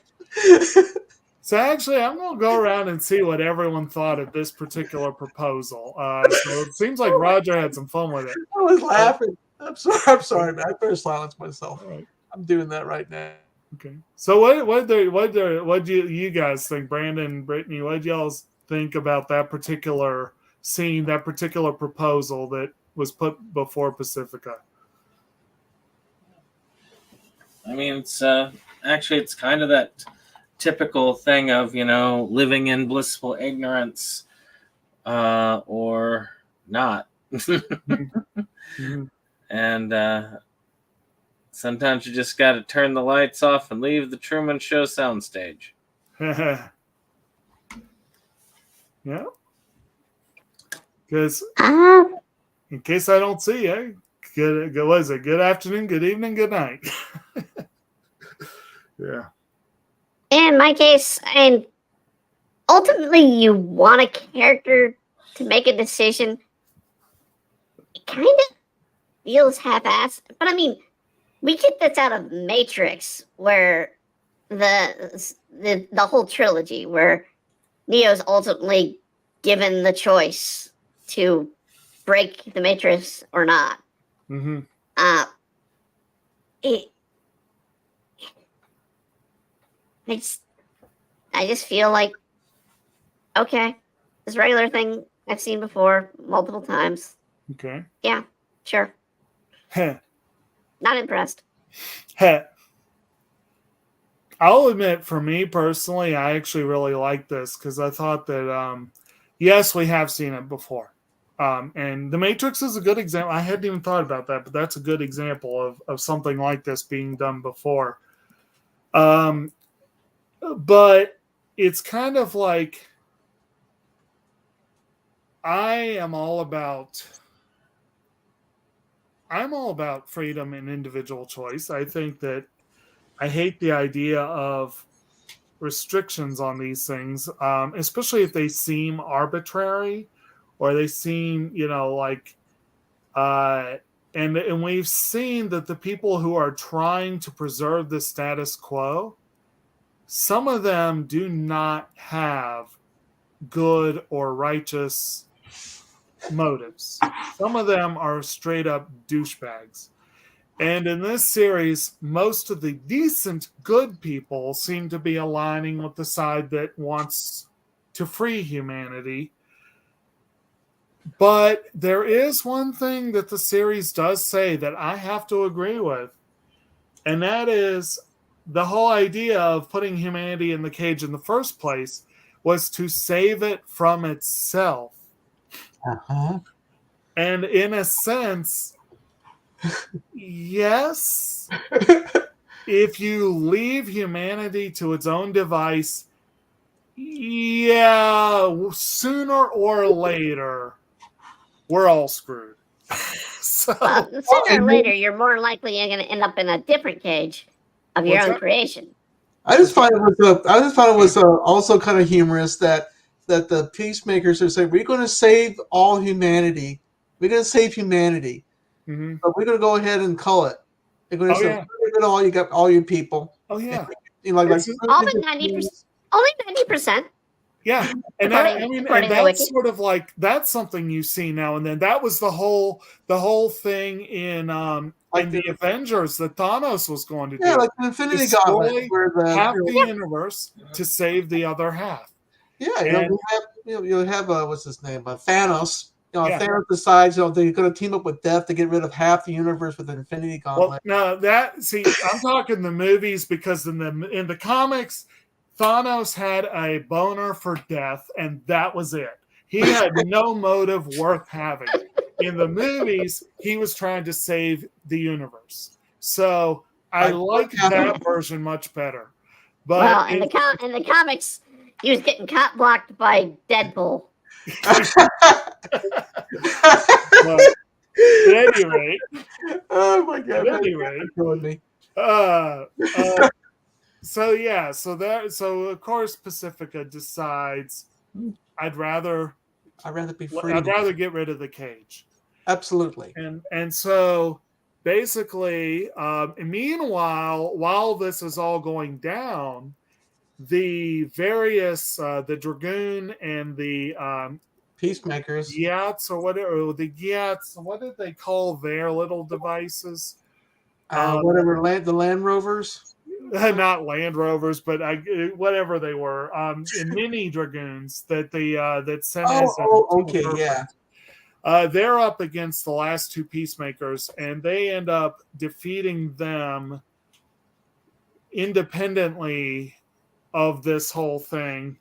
So actually, I'm going to go around and see what everyone thought of this particular proposal. So it seems like Roger had some fun with it. I was laughing. I'm sorry, man. I better silence myself. Right. I'm doing that right now. Okay. So what do you guys think, Brandon and Brittany? What did y'all think about that particular scene, that particular proposal that was put before Pacifica? I mean, it's kind of that typical thing of, living in blissful ignorance or not. And sometimes you just got to turn the lights off and leave the Truman Show soundstage. Yeah. Because in case I don't see you, what is it? Good afternoon, good evening, good night. Yeah. In my case, and ultimately you want a character to make a decision. It kind of feels half-assed. But I mean, we get this out of Matrix, where the whole trilogy, where Neo's ultimately given the choice to break the Matrix or not. Mm-hmm. I just feel like, okay, this regular thing I've seen before multiple times. Okay. Yeah, sure. Not impressed. I'll admit, for me personally, I actually really like this because I thought that, yes, we have seen it before. And The Matrix is a good example. I hadn't even thought about that, but that's a good example of something like this being done before. But it's kind of like, I'm all about freedom and individual choice. I think that I hate the idea of restrictions on these things, especially if they seem arbitrary or they seem, and we've seen that the people who are trying to preserve the status quo some of them do not have good or righteous motives. Some of them are straight up douchebags. And in this series, most of the decent, good people seem to be aligning with the side that wants to free humanity. But there is one thing that the series does say that I have to agree with, and that is the whole idea of putting humanity in the cage in the first place was to save it from itself. Uh-huh. And in a sense, yes, if you leave humanity to its own device, yeah, sooner or later, we're all screwed. So, Well, sooner or later, you're more likely going to end up in a different cage of your What's own that? creation. I just find it was also kind of humorous that the peacemakers are saying we're going to save all humanity. We're going to save humanity, mhm. but we're going to go ahead and cull it. They're going to Oh, say, yeah. "Look at all you got, all your people." Oh, yeah. You know, like It's- All but 90%. Only 90%. Yeah, and According to the that's wiki. sort of like that's something you see now and then. That was the whole thing in Like the Avengers that Thanos was going to yeah, do. like the Infinity Destroy Gauntlet, where the half the universe to save the other half. yeah, And- you'll have what's his name, Thanos. You know, Yeah. Thanos decides they're going to team up with Death to get rid of half the universe with the Infinity Gauntlet. Well, no, I'm talking the movies because in the comics, Thanos had a boner for Death, and that was it. He had no motive worth having. In the movies, he was trying to save the universe. So I like that version much better. But Well, in the comics, he was getting cop blocked by Deadpool. At any rate, oh my god! At any rate, killing me. So of course Pacifica decides I'd rather be free. I'd rather get rid of the cage. Absolutely. And so basically, meanwhile, while this is all going down, the various the Dragoon and the Peacemakers. Yats or whatever the Yats, what did they call their little devices? Whatever the Land Rovers. Not Land Rovers, but whatever they were, mini dragoons that that sent as. Okay, yeah. They're up against the last two peacemakers, and they end up defeating them independently of this whole thing,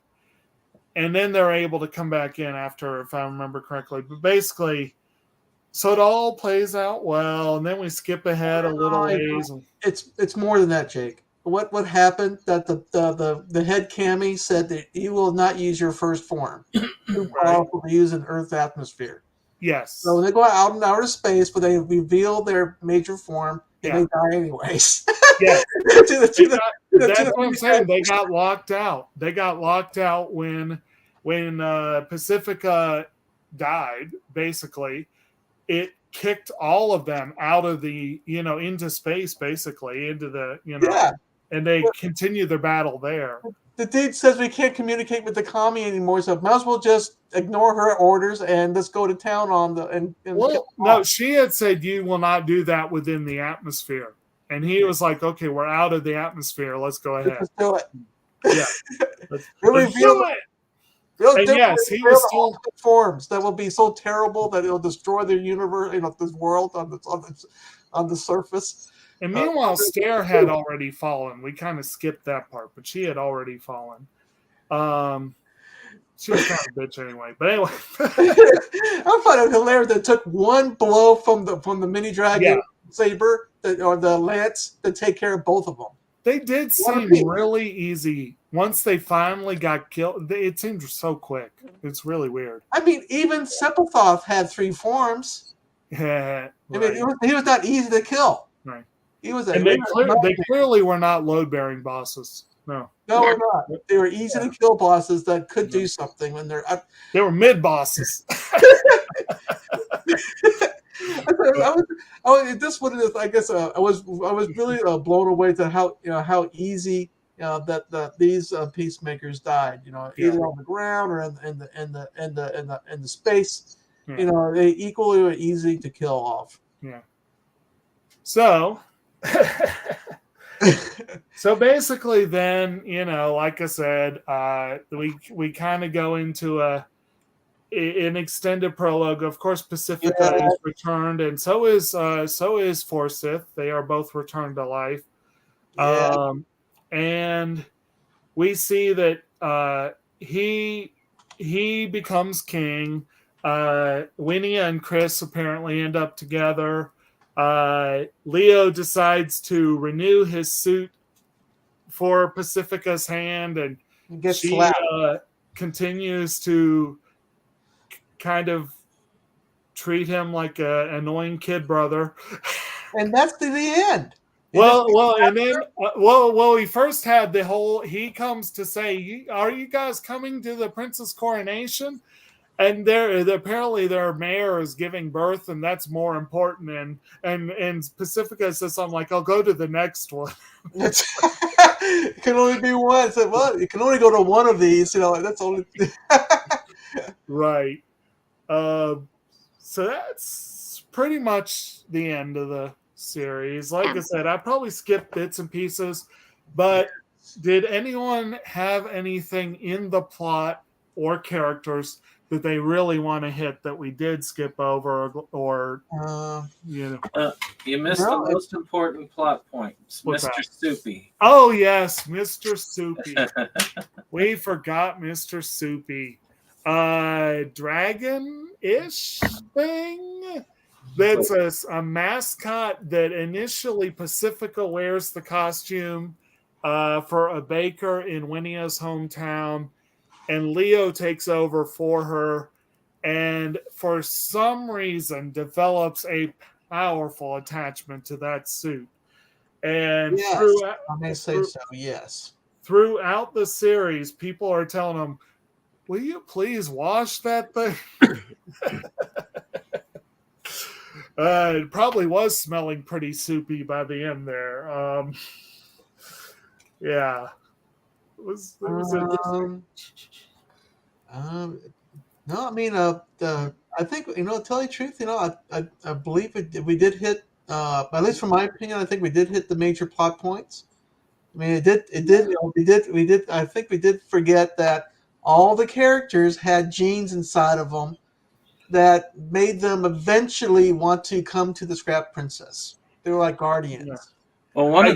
and then they're able to come back in after, if I remember correctly. But basically, so it all plays out well, and then we skip ahead a little ways. It's more than that, Jake. What happened? That the head Cammy said that you will not use your first form. Too powerful to use in Earth's atmosphere. Yes. So when they go out in outer space, but they reveal their major form, and they die anyways. Yeah. That's what I'm saying. They got locked out. They got locked out when Pacifica died. Basically, it kicked all of them out of the into space, basically into the and they continue their battle there. The dude says we can't communicate with the commie anymore, so might as well just ignore her orders and let's go to town on the. No, she had said you will not do that within the atmosphere, and he was like, "Okay, we're out of the atmosphere. Let's go ahead. Let's do it." Yeah, let's do it. And yes, he was still forms that will be so terrible that it'll destroy the universe, this world on the surface. And meanwhile, Stare had already fallen. We kind of skipped that part, but she had already fallen. She was kind of a bitch anyway. But anyway, I find it hilarious that it took one blow from the mini dragon saber or the lance to take care of both of them. They did seem really easy once they finally got killed. It seemed so quick. It's really weird. I mean, even Sepulthoth had 3 forms. Yeah, I mean, he was not easy to kill. Right. He was. And they clearly were not load-bearing bosses. No, we're not. They were easy to kill bosses that could do something when they're. They were mid bosses. This one is. I guess I was really blown away to how easy that these peacemakers died. Yeah. Either on the ground or in the space. Yeah. They equally are easy to kill off. Yeah. So, so basically, then like I said, we kind of go into an extended prologue. Of course, Pacifica is returned, and so is Forsyth. They are both returned to life. Yeah. And we see that he becomes king. Winnie and Chris apparently end up together. Leo decides to renew his suit for Pacifica's hand, and Gets she slapped. continues to kind of treat him like an annoying kid brother. And that's the end. And then we first had the whole. He comes to say, "Are you guys coming to the princess coronation?" And apparently their mayor is giving birth, and that's more important. And Pacifica says something like, "I'll go to the next one." It can only be one. So, well, you can only go to one of these. That's only right. So that's pretty much the end of the series. Like I said, I probably skipped bits and pieces, but did anyone have anything in the plot or characters that they really want to hit that we did skip over, or you missed the most important plot point, Mr. Soupy. Oh yes, Mr. Soupy. We forgot Mr. Soupy. Dragon-ish thing. That's a mascot that initially Pacifica wears the costume for a baker in Winnia's hometown, and Leo takes over for her, and for some reason develops a powerful attachment to that suit. And I may say so. Yes. Throughout the series, people are telling him, "Will you please wash that thing?" It probably was smelling pretty soupy by the end there. Yeah. It was interesting. No, I mean, I think, to tell you the truth, I believe we did hit, at least from my opinion, I think we did hit the major plot points. I mean, we did, I think we did forget that all the characters had genes inside of them that made them eventually want to come to the Scrap Princess. They were like guardians. Yeah. Well, one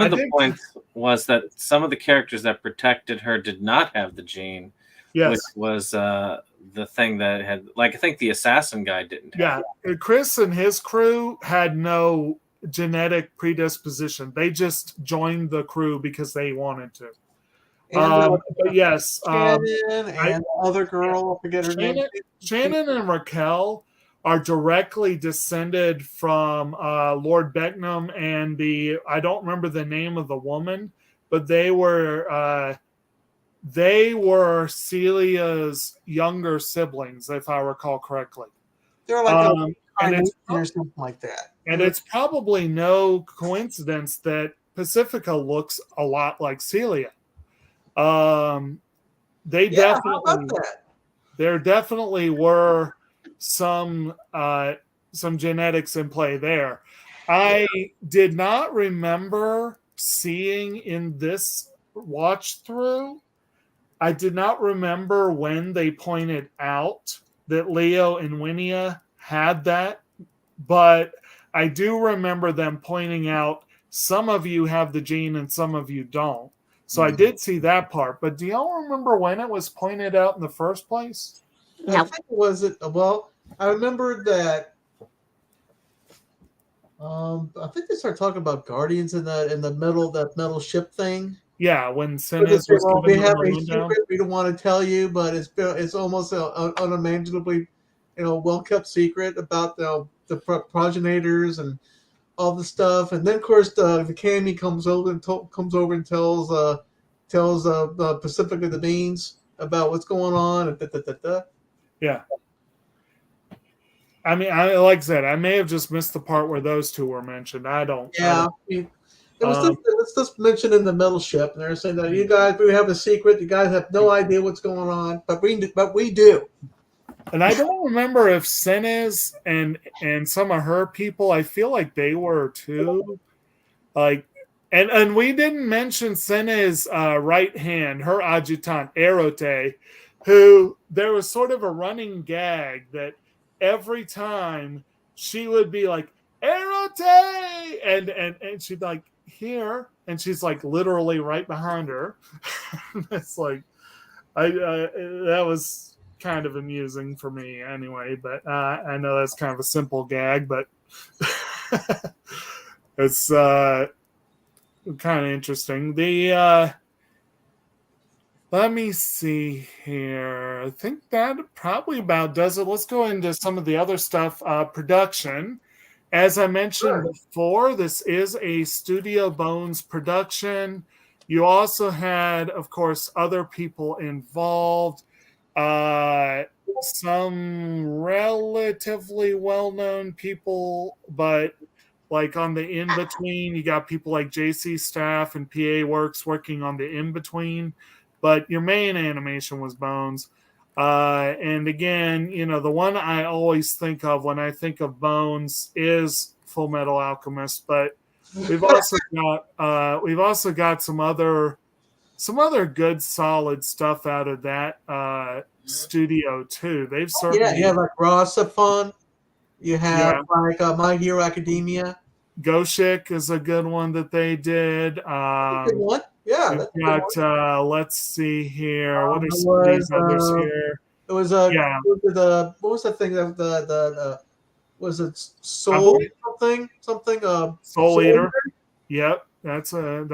of the points was that some of the characters that protected her did not have the gene, which was the thing that had, like, I think the assassin guy didn't have. Yeah, Chris and his crew had no genetic predisposition. They just joined the crew because they wanted to. But yes, Shannon and the other girl, I forget her name. Shannon and Raquel are directly descended from Lord Becknam and I don't remember the name of the woman, but they were Celia's younger siblings, if I recall correctly. They're like or something like that. And it's probably no coincidence that Pacifica looks a lot like Celia. There definitely were some genetics in play there. I did not remember seeing in this watch through. I did not remember when they pointed out that Leo and Winnia had that, but I do remember them pointing out some of you have the gene and some of you don't. So I did see that part, but do y'all remember when it was pointed out in the first place? No. I think it was well, I remember that I think they started talking about Guardians in the metal ship thing. Yeah, when Sinis was we have a secret we don't want to tell you, but it's almost an unimaginably well kept secret about the progenitors and all the stuff. And then of course the Cammy comes over and tells Pacifica the Beans about what's going on and Yeah. I mean, like I said, I may have just missed the part where those two were mentioned. I don't. Yeah. It was just mentioned in the middle ship, and they're saying that you guys, we have a secret. You guys have no idea what's going on, but we do. And I don't remember if Sin is and some of her people. I feel like they were too. Like, and we didn't mention Senna's right hand, her adjutant Erote, who there was sort of a running gag that every time she would be like Erote, and she'd be like here, and she's like literally right behind her. It's like that was kind of amusing for me anyway. But I know that's kind of a simple gag, but it's kind of interesting. The let me see here. I think that probably about does it. Let's go into some of the other stuff. Production. As I mentioned before, this is a Studio Bones production. You also had, of course, other people involved. Some relatively well-known people, but like on the in-between, you got people like JC Staff and PA Works working on the in-between. But your main animation was Bones. And again, you know, the one I always think of when I think of Bones is Full Metal Alchemist. But we've also got some other good solid stuff out of that studio too. They've certainly you have like Rossafon. You have like My Hero Academia. Goshik is a good one that they did. Good one. Yeah. We've got let's see here. What are some of these others here? It was what was the thing that the was it Soul something Soul Eater. Yep, that's a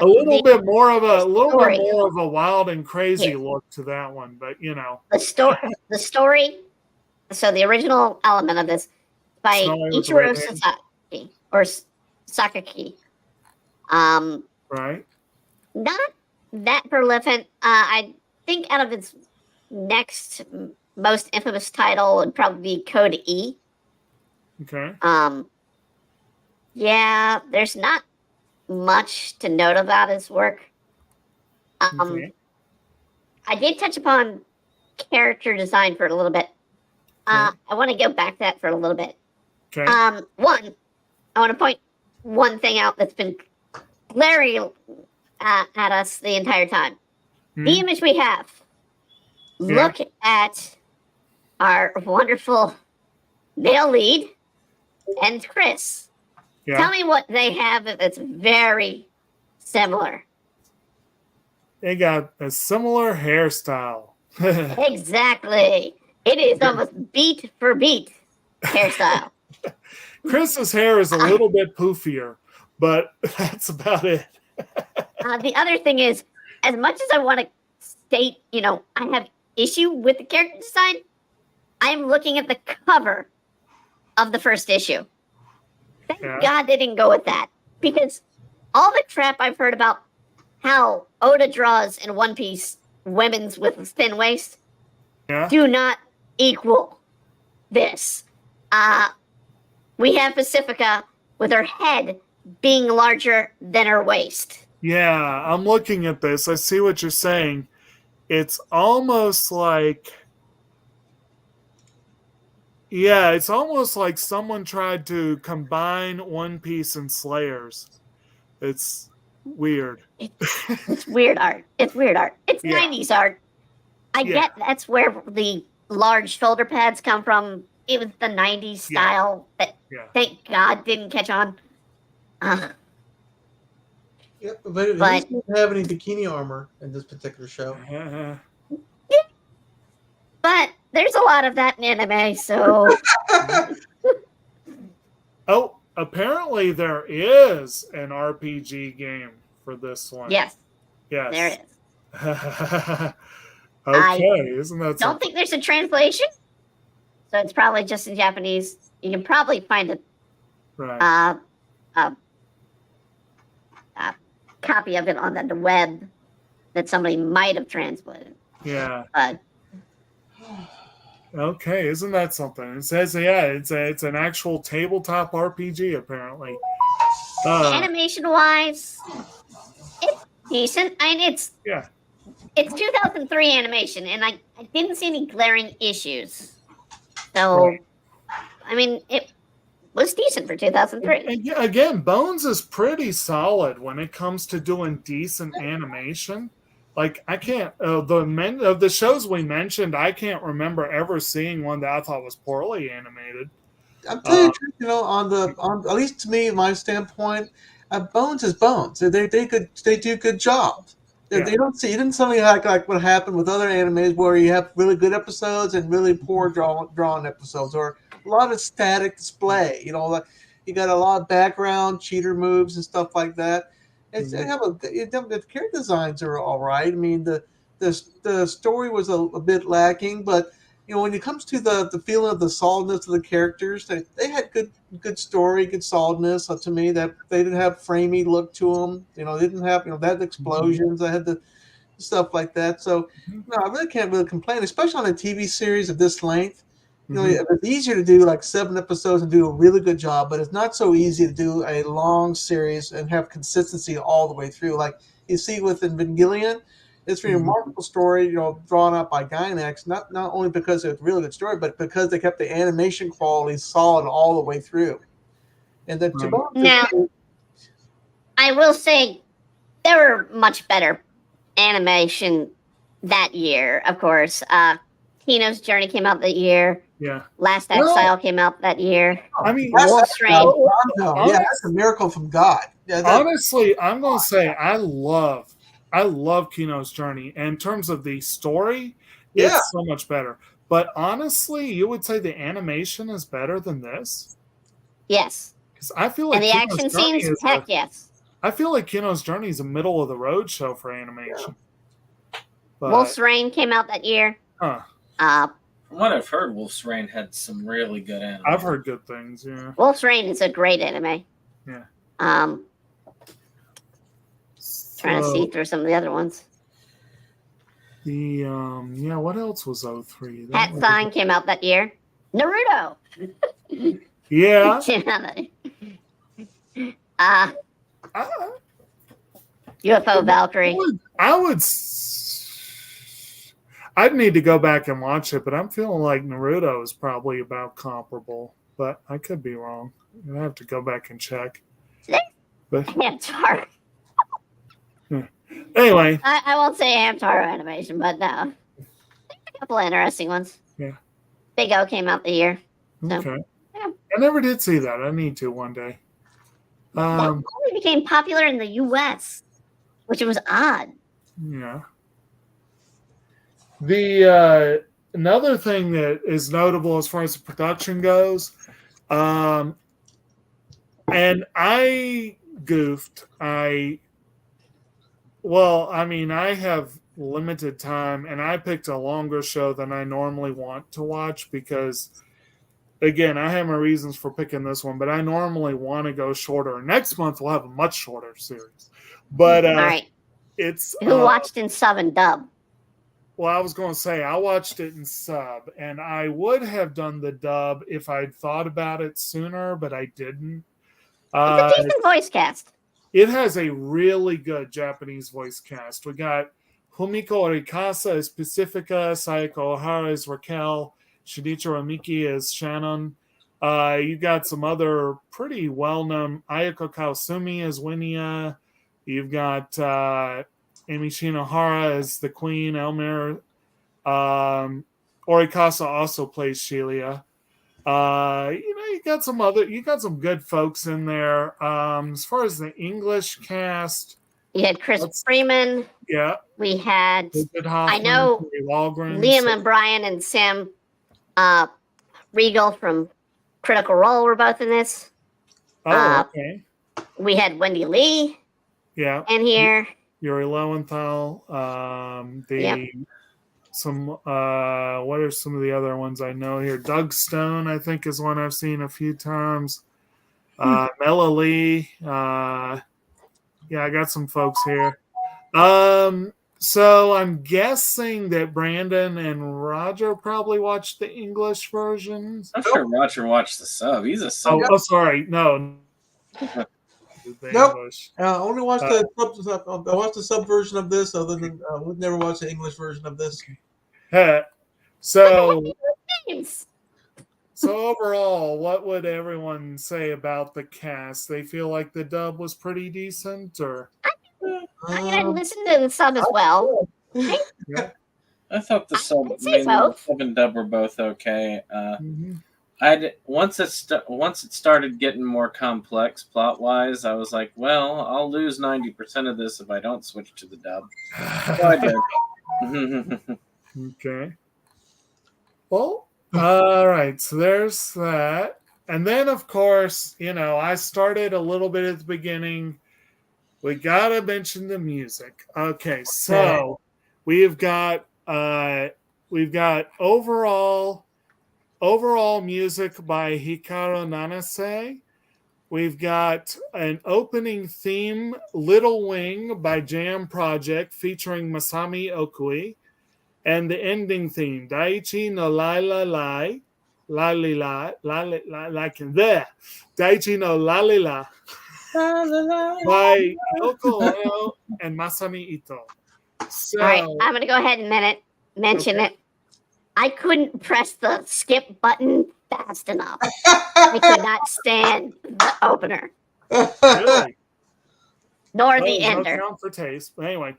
little bit more of a wild and crazy look to that one, but you know the story. So the original element of this by Ichiro Sasaki or Sakaki. Right. Not that prolific. I think out of its next most infamous title would probably be Code E. Okay. Yeah, there's not much to note about his work. Okay. I did touch upon character design for a little bit. I want to go back to that for a little bit. Okay. One, I want to point one thing out that's been glaring at us the entire time. The image we have. Look at our wonderful male lead and Chris. Yeah. Tell me what they have that's very similar. They got a similar hairstyle. Exactly. It is almost beat for beat hairstyle. Chris's hair is a little bit poofier, but that's about it. The other thing is, as much as I want to state, you know, I have issue with the character design, I'm looking at the cover of the first issue. Thank God they didn't go with that. Because all the crap I've heard about how Oda draws in One Piece women's with thin waist do not equal this. We have Pacifica with her head being larger than her waist. Yeah, I'm looking at this. I see what you're saying. It's almost like... Yeah, it's almost like someone tried to combine One Piece and Slayers. It's weird. It's weird art. It's weird art. It's 90s art. I get that's where the large shoulder pads come from. It was the 90s style that, thank God, didn't catch on. But it doesn't have any bikini armor in this particular show. But there's a lot of that in anime, so... Oh, apparently there is an RPG game for this one. Yes. Yes. There it is. Okay, isn't that something? Don't think there's a translation, so it's probably just in Japanese. You can probably find a copy of it on the web that somebody might have translated. Yeah. But okay, isn't that something? It says, it's an actual tabletop RPG, apparently. Animation wise, it's decent. I mean, it's 2003 animation, and I didn't see any glaring issues. So, Right. I mean, it was decent for 2003. And again, Bones is pretty solid when it comes to doing decent animation. Like I can't of the shows we mentioned, I can't remember ever seeing one that I thought was poorly animated. I'm telling you, the truth, on at least to me, my standpoint, Bones is Bones. They do good jobs. Yeah. They don't see. You didn't something like what happened with other animes where you have really good episodes and really poor drawn episodes, or a lot of static display. You got a lot of background cheater moves and stuff like that. It's the character designs are all right. I mean, the story was a bit lacking, but when it comes to the feeling of the solidness of the characters, they had good story, good solidness. To me, that they didn't have framey look to them. They didn't have they had the explosions. They had the stuff like that. So no, I really can't really complain, especially on a TV series of this length. It's easier to do like 7 episodes and do a really good job, but it's not so easy to do a long series and have consistency all the way through. Like you see with Evangelion, it's a remarkable story, drawn up by Gainax, not only because it's a really good story, but because they kept the animation quality solid all the way through. And then now, I will say there were much better animation that year, of course. Kino's Journey came out that year. Yeah. Last Exile came out that year. I mean, Wolf's Rain. That's a miracle from God. Yeah, honestly, I'm going to say I love Kino's Journey. And in terms of the story, it's so much better. But honestly, you would say the animation is better than this? Yes. Because I feel like and the action scenes, yes. I feel like Kino's Journey is a middle of the road show for animation. But, Wolf's Rain came out that year. Huh. From what I've heard, Wolf's Rain had some really good anime. I've heard good things, yeah. Wolf's Rain is a great anime. Yeah. Trying to see through some of the other ones. What else was 03? Hat Sign came out that year. Naruto. Yeah. UFO Valkyrie. I'd need to go back and watch it, but I'm feeling like Naruto is probably about comparable, but I could be wrong. I have to go back and check. But Hamtaro. Anyway, I won't say Hamtaro animation, but no, a couple of interesting ones. Yeah. Big O came out the year. So, okay. Yeah. I never did see that. I need to one day. That only became popular in the U.S., which was odd. Yeah. The another thing that is notable as far as the production goes, and I goofed. I have limited time, and I picked a longer show than I normally want to watch because, again, I have my reasons for picking this one, but I normally want to go shorter. Next month we'll have a much shorter series, but all right. It's who watched in sub and dub. Well, I was going to say I watched it in sub, and I would have done the dub if I'd thought about it sooner, but I didn't. It's a decent voice cast. It has a really good Japanese voice cast. We got Humiko Orikasa as Pacifica, Sayako Ohara as Raquel, Shinichiro Miki as Shannon. You got some other pretty well-known Ayako Kawasumi as Winia. You've got Amy Shinohara as the Queen, Elmer. Orikasa also plays Shelia. You got some good folks in there. As far as the English cast, you had Chris Freeman. Yeah. We had Hoffman, I know Liam and Brian and Sam Regal from Critical Role were both in this. Oh, okay. We had Wendy Lee. Yeah. In here. Yuri Lowenthal. What are some of the other ones I know here? Doug Stone, I think, is one I've seen a few times. Mela Lee. I got some folks here. So I'm guessing that Brandon and Roger probably watched the English versions. I'm sure Roger watched the sub. He's a sub. Oh, sorry. No. the Nope. English. I only watched I watched the sub version of this. Other than we've never watched the English version of this. So Names. overall, what would everyone say about the cast? They feel like the dub was pretty decent, or I mean, I listened to the sub as well. yeah. I thought the sub, I'd say both. sub and dub were both okay. Once it started getting more complex plot wise, I was like, well, I'll lose 90% of this if I don't switch to the dub. So I did. Okay. Well, all right. So there's that. And then, of course, I started a little bit at the beginning. We got to mention the music. Okay. So we've got overall music by Hikaru Nanase. We've got an opening theme, Little Wing by Jam Project featuring Masami Okui. And the ending theme, Daichi no Lai Lai Lai, Lai Lai Lai Lai Lai there. Daichi no Lai Lai by Yoko Ono and Masami Ito. So, All right, I'm going to go ahead and mention it. I couldn't press the skip button fast enough. I could not stand the opener. Really? Nor the ender. No count for taste. But anyway.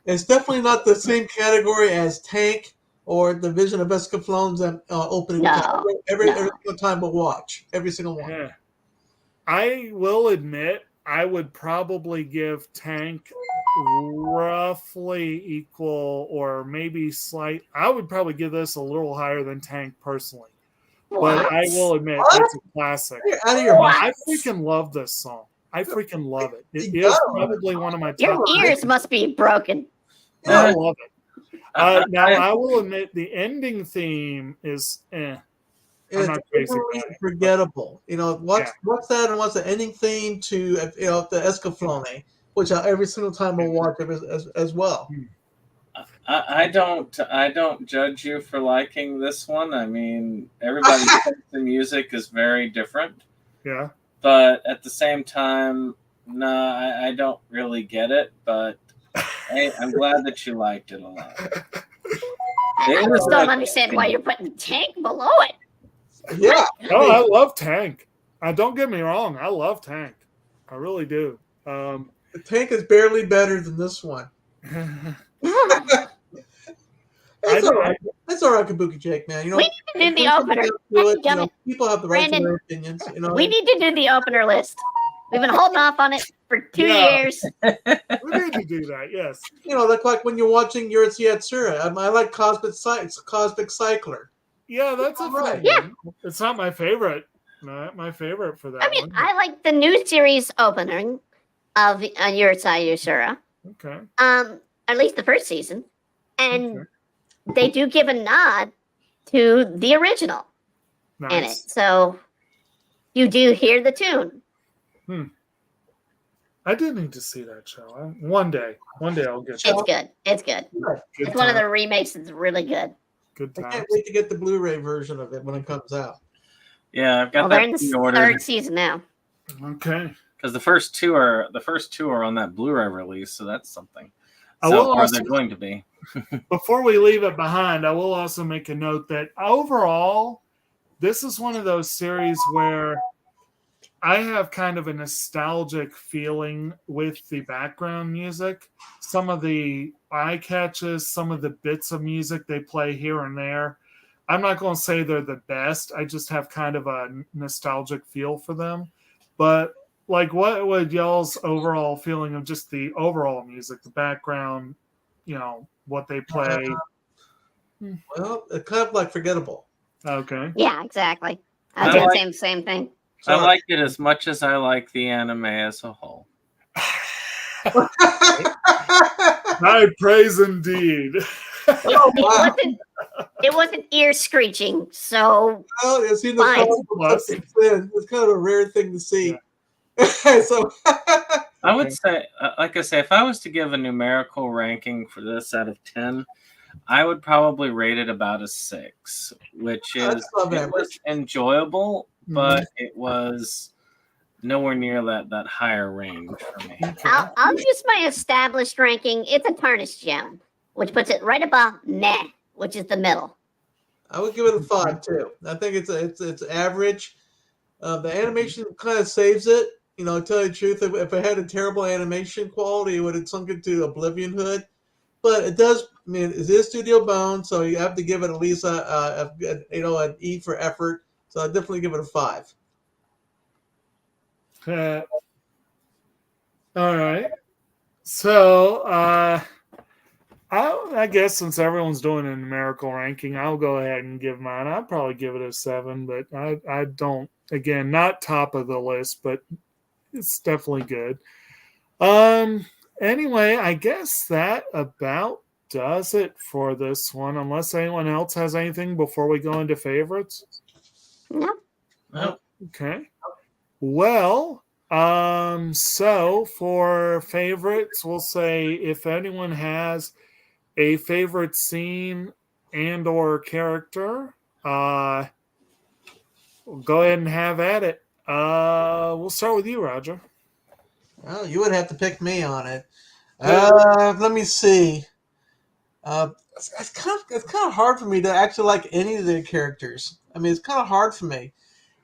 It's definitely not the same category as Tank or the Vision of Escaflowne's opening. No, every single time but watch. Every single one. Yeah. I will admit I would probably give Tank roughly equal or maybe slight. I would probably give this a little higher than Tank personally. But I will admit it's a classic. Out of your mind. I freaking love this song. I freaking love it. It is probably one of my top. Your ears must be broken. I love it. Now, I will admit the ending theme is I'm not crazy about it. Forgettable. What's that and what's the ending theme to the Escaflowne, which every single time I'll watch it as well. I don't judge you for liking this one. I mean, everybody's taste in music is very different. Yeah. But at the same time, no, I don't really get it. But hey, I'm glad that you liked it a lot. I just don't understand why you're putting Tank below it. Yeah. Oh, I love Tank. Don't get me wrong. I love Tank. I really do. The Tank is barely better than this one. It's all right. It's all right, Kabuki Jake, man. We need to do the opener. People have the right to their opinions. We need to do the opener list. We've been holding off on it for 2 years. We need to do that, yes. Like when you're watching Yurtsu Yatsura. I like Cosmic Cycler. Yeah, that's a fun one. It's not my favorite. Not my favorite for that one. I mean, I like the new series opening of Yurtsu Yatsura. Okay. At least the first season. And they do give a nod to the original in it. So you do hear the tune. I do need to see that show. One day I'll get to it. It's good. It's one of the remakes that's really good. Good times. I can't wait to get the Blu-ray version of it when it comes out. Yeah, I've got they're that in the pre-ordered. third season now. Okay. Because the first two are on that Blu-ray release, so that's something. They're going to be. Before we leave it behind, I will also make a note that overall, this is one of those series where I have kind of a nostalgic feeling with the background music. Some of the eye catches, some of the bits of music they play here and there. I'm not going to say they're the best. I just have kind of a nostalgic feel for them. But what would y'all's overall feeling of just the overall music, the background, what they play? Well, it's kind of forgettable. Okay. Yeah, exactly. I was going to say the same thing. I like it as much as I like the anime as a whole. High praise indeed. It wasn't ear screeching, so it's kind of a rare thing to see. Yeah. So I would say, if I was to give a numerical ranking for this out of 10, I would probably rate it about a 6, which is it was enjoyable, but it was nowhere near that higher range for me. I'll use my established ranking. It's a tarnished gem, which puts it right above meh, which is the middle. I would give it a 5 too. I think it's average. The animation kind of saves it. You know, to tell you the truth, if it had a terrible animation quality, it would have sunk into oblivion hood. But it does. I mean, it is Studio Bone, so you have to give it at least an E for effort. So I definitely give it a 5. All right. So I guess since everyone's doing a numerical ranking, I'll go ahead and give mine. I'd probably give it a 7, but I don't. Again, not top of the list, but it's definitely good. Anyway, I guess that about does it for this one, unless anyone else has anything before we go into favorites. No. Okay. Well, so for favorites, we'll say if anyone has a favorite scene and or character, we'll go ahead and have at it. We'll start with you, Roger. Well, you would have to pick me on it. Let me see. It's kind of hard for me to actually like any of the characters. I mean, it's kind of hard for me.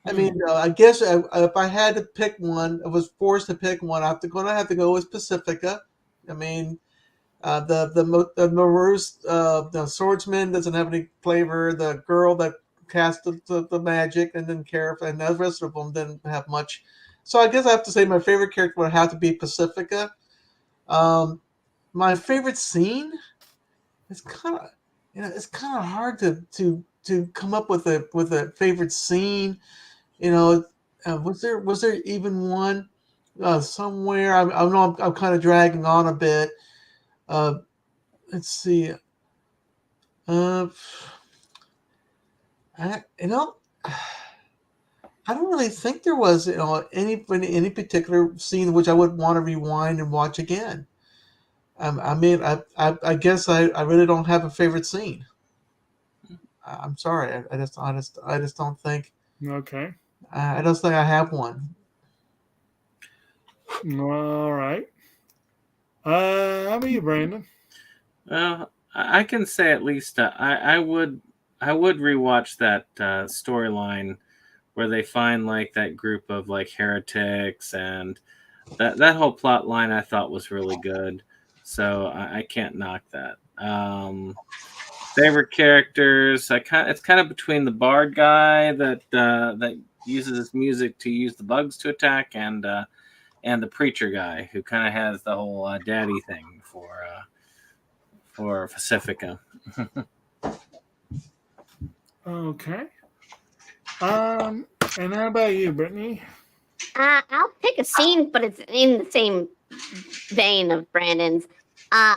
I mean, I guess if I had to pick one, I was forced to pick one. I'm going to have to go with Pacifica. I mean, the morose the swordsman doesn't have any flavor. The girl that cast the magic and didn't care, and the rest of them didn't have much. So I guess I have to say my favorite character would have to be Pacifica. My favorite scene. It's kind of hard to come up with a favorite scene. You know, was there even one somewhere? I know I'm kind of dragging on a bit. Let's see. I don't really think there was any particular scene which I would want to rewind and watch again. I mean, I guess I really don't have a favorite scene. I'm sorry. I just don't think. Okay. I don't think I have one. All right. How about you, Brandon? I can say at least I would rewatch that storyline where they find like that group of like heretics, and that whole plot line I thought was really good. So I can't knock that. Favorite characters, it's kind of between the bard guy that uses his music to use the bugs to attack, and the preacher guy who kind of has the whole daddy thing for Pacifica. Okay. And how about you, Brittany? I'll pick a scene, but it's in the same vein of Brandon's. I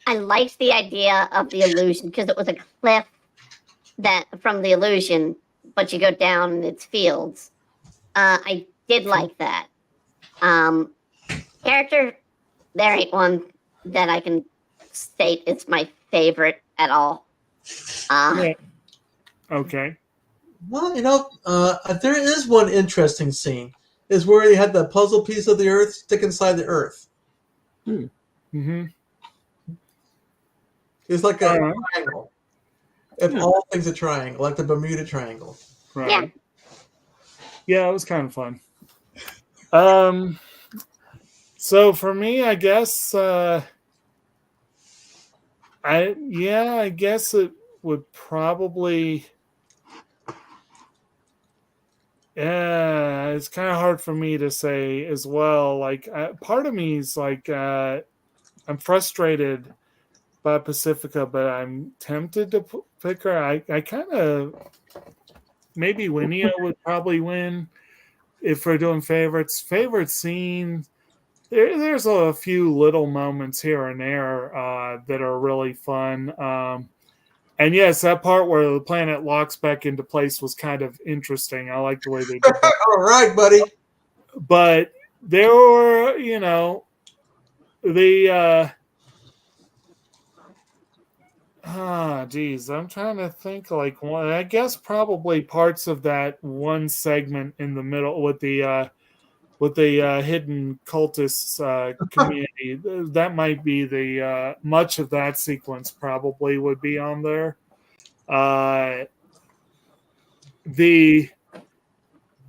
liked the idea of the illusion because it was a cliff that from the illusion, but you go down and it's fields. I did like that. Character, there ain't one that I can state it's my favorite at all. Yeah. Okay. Well, there is one interesting scene. Is where you had the puzzle piece of the earth stick inside the earth. Mm-hmm. It's like a triangle. If all things a triangle, like the Bermuda Triangle. Right. Yeah, it was kind of fun. So for me, I guess I guess it would probably it's kind of hard for me to say as well. Like part of me is like I'm frustrated by Pacifica, but I'm tempted to pick her. I kind of maybe Winia would probably win if we're doing favorites. Favorite scene. There's a few little moments here and there that are really fun. And yes, that part where the planet locks back into place was kind of interesting. I like the way they did that. All right, buddy. But there were, I'm trying to think like one. I guess probably parts of that one segment in the middle with the with the hidden cultists community. That might be the much of that sequence probably would be on there. The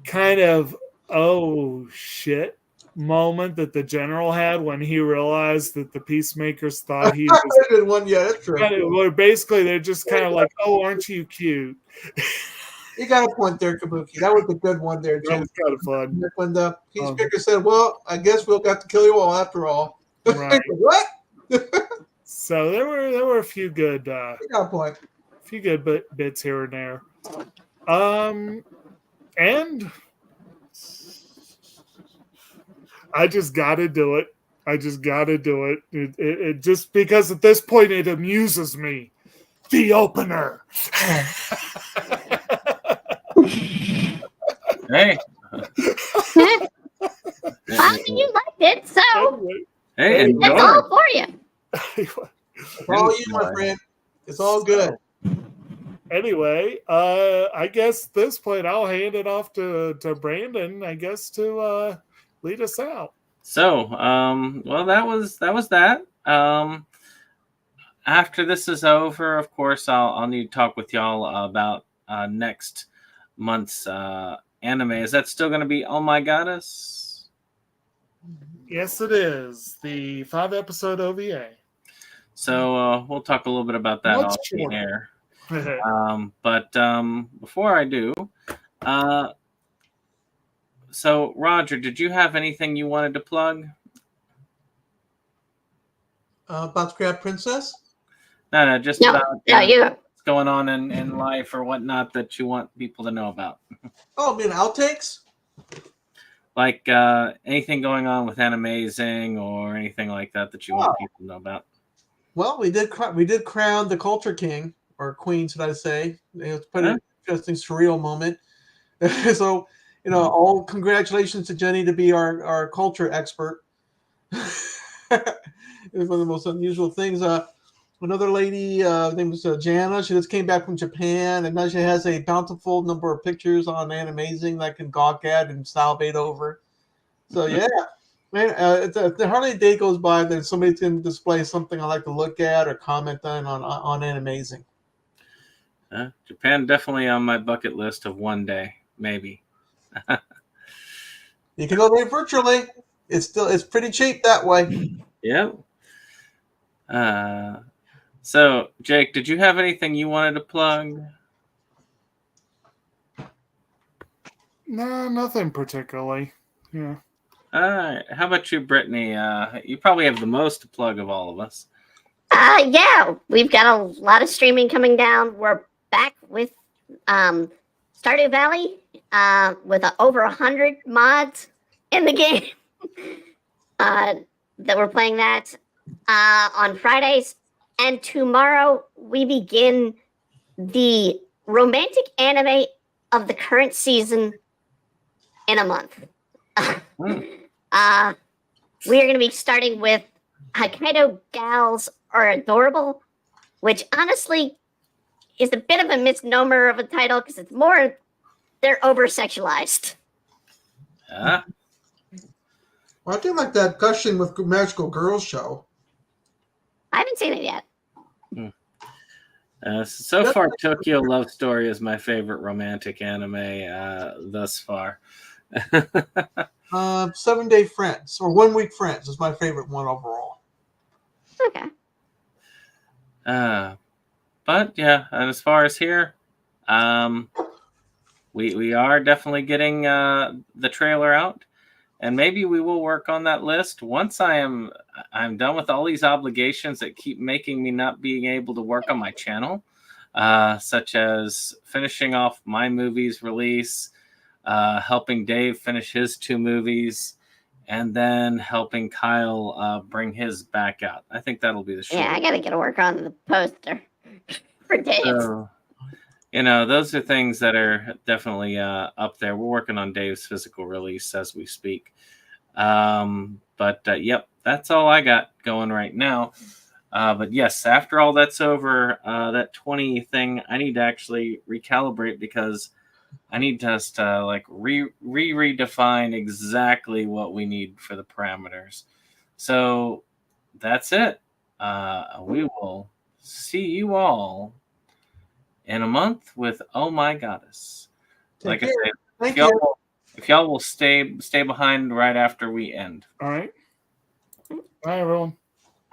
kind of oh shit moment that the general had when he realized that the peacemakers thought he was That's a good one. Yeah, that's true. where basically they're just kind of like, oh, aren't you cute? You got a point there, Kabuki. That was a good one there, That Jim. was kind of fun. When the peacemaker said, "Well, I guess we'll have to kill you all after all." Right. What? So there were a few good You got a point. bits here and there. And I just got to do it. It just because at this point it amuses me. The opener. Hey. I mean, you liked it, so Hey, that's enjoy. all for you. It's all you, my friend. It's all good. Anyway, I guess at this point I'll hand it off to Brandon, I guess, to lead us out. So, well, that was that. After this is over, of course, I'll need to talk with y'all about next month's anime. Is that still going to be Oh My Goddess? Yes, it is. The 5-episode OVA. So we'll talk a little bit about that off the air. But before I do, so Roger, did you have anything you wanted to plug? About Scrap Princess? No, just No, about you. what's going on in life or whatnot that you want people to know about. Oh, I mean outtakes? Like anything going on with Animazing or anything like that you want people to know about. Well, we did crown the Culture King, or Queen, should I say. It was pretty interesting, surreal moment. So, all congratulations to Jenny to be our culture expert. It's one of the most unusual things. Another lady, name was Jana. She just came back from Japan, and now she has a bountiful number of pictures on Animazing that I can gawk at and salivate over. So, yeah. Man, hardly a day goes by that somebody can display something I like to look at or comment on Animazing. Japan definitely on my bucket list of one day, maybe. You can go there virtually. It's pretty cheap that way. Yep. So Jake, did you have anything you wanted to plug? No, nothing particularly. Yeah. All right. How about you, Brittany? You probably have the most to plug of all of us. Yeah, we've got a lot of streaming coming down. We're back with Stardew Valley with over 100 mods in the game that we're playing that on Fridays. And tomorrow we begin the romantic anime of the current season in a month. We are going to be starting with Hokkaido Gals Are Adorable, which honestly is a bit of a misnomer of a title because it's more they're over-sexualized. Yeah. Well, I do like that Gushing with Magical Girls show. I haven't seen it yet. So far, Tokyo Love Story is my favorite romantic anime thus far. 7 Day Friends or 1 Week Friends is my favorite one overall. Okay. But yeah, and as far as here, we are definitely getting the trailer out, and maybe we will work on that list once I'm done with all these obligations that keep making me not being able to work on my channel, such as finishing off my movie's release, helping Dave finish his 2 movies, and then helping Kyle bring his back out. I think that'll be the show. Yeah, I got to get to work on the poster for Dave. So, those are things that are definitely up there. We're working on Dave's physical release as we speak. Yep, that's all I got going right now. But yes, after all that's over, that 20 thing, I need to actually recalibrate because I need us to like redefine exactly what we need for the parameters. So that's it. We will see you all in a month with Oh My Goddess. Like I care. said, Thank you. if y'all will stay behind right after we end. All right. Bye, everyone.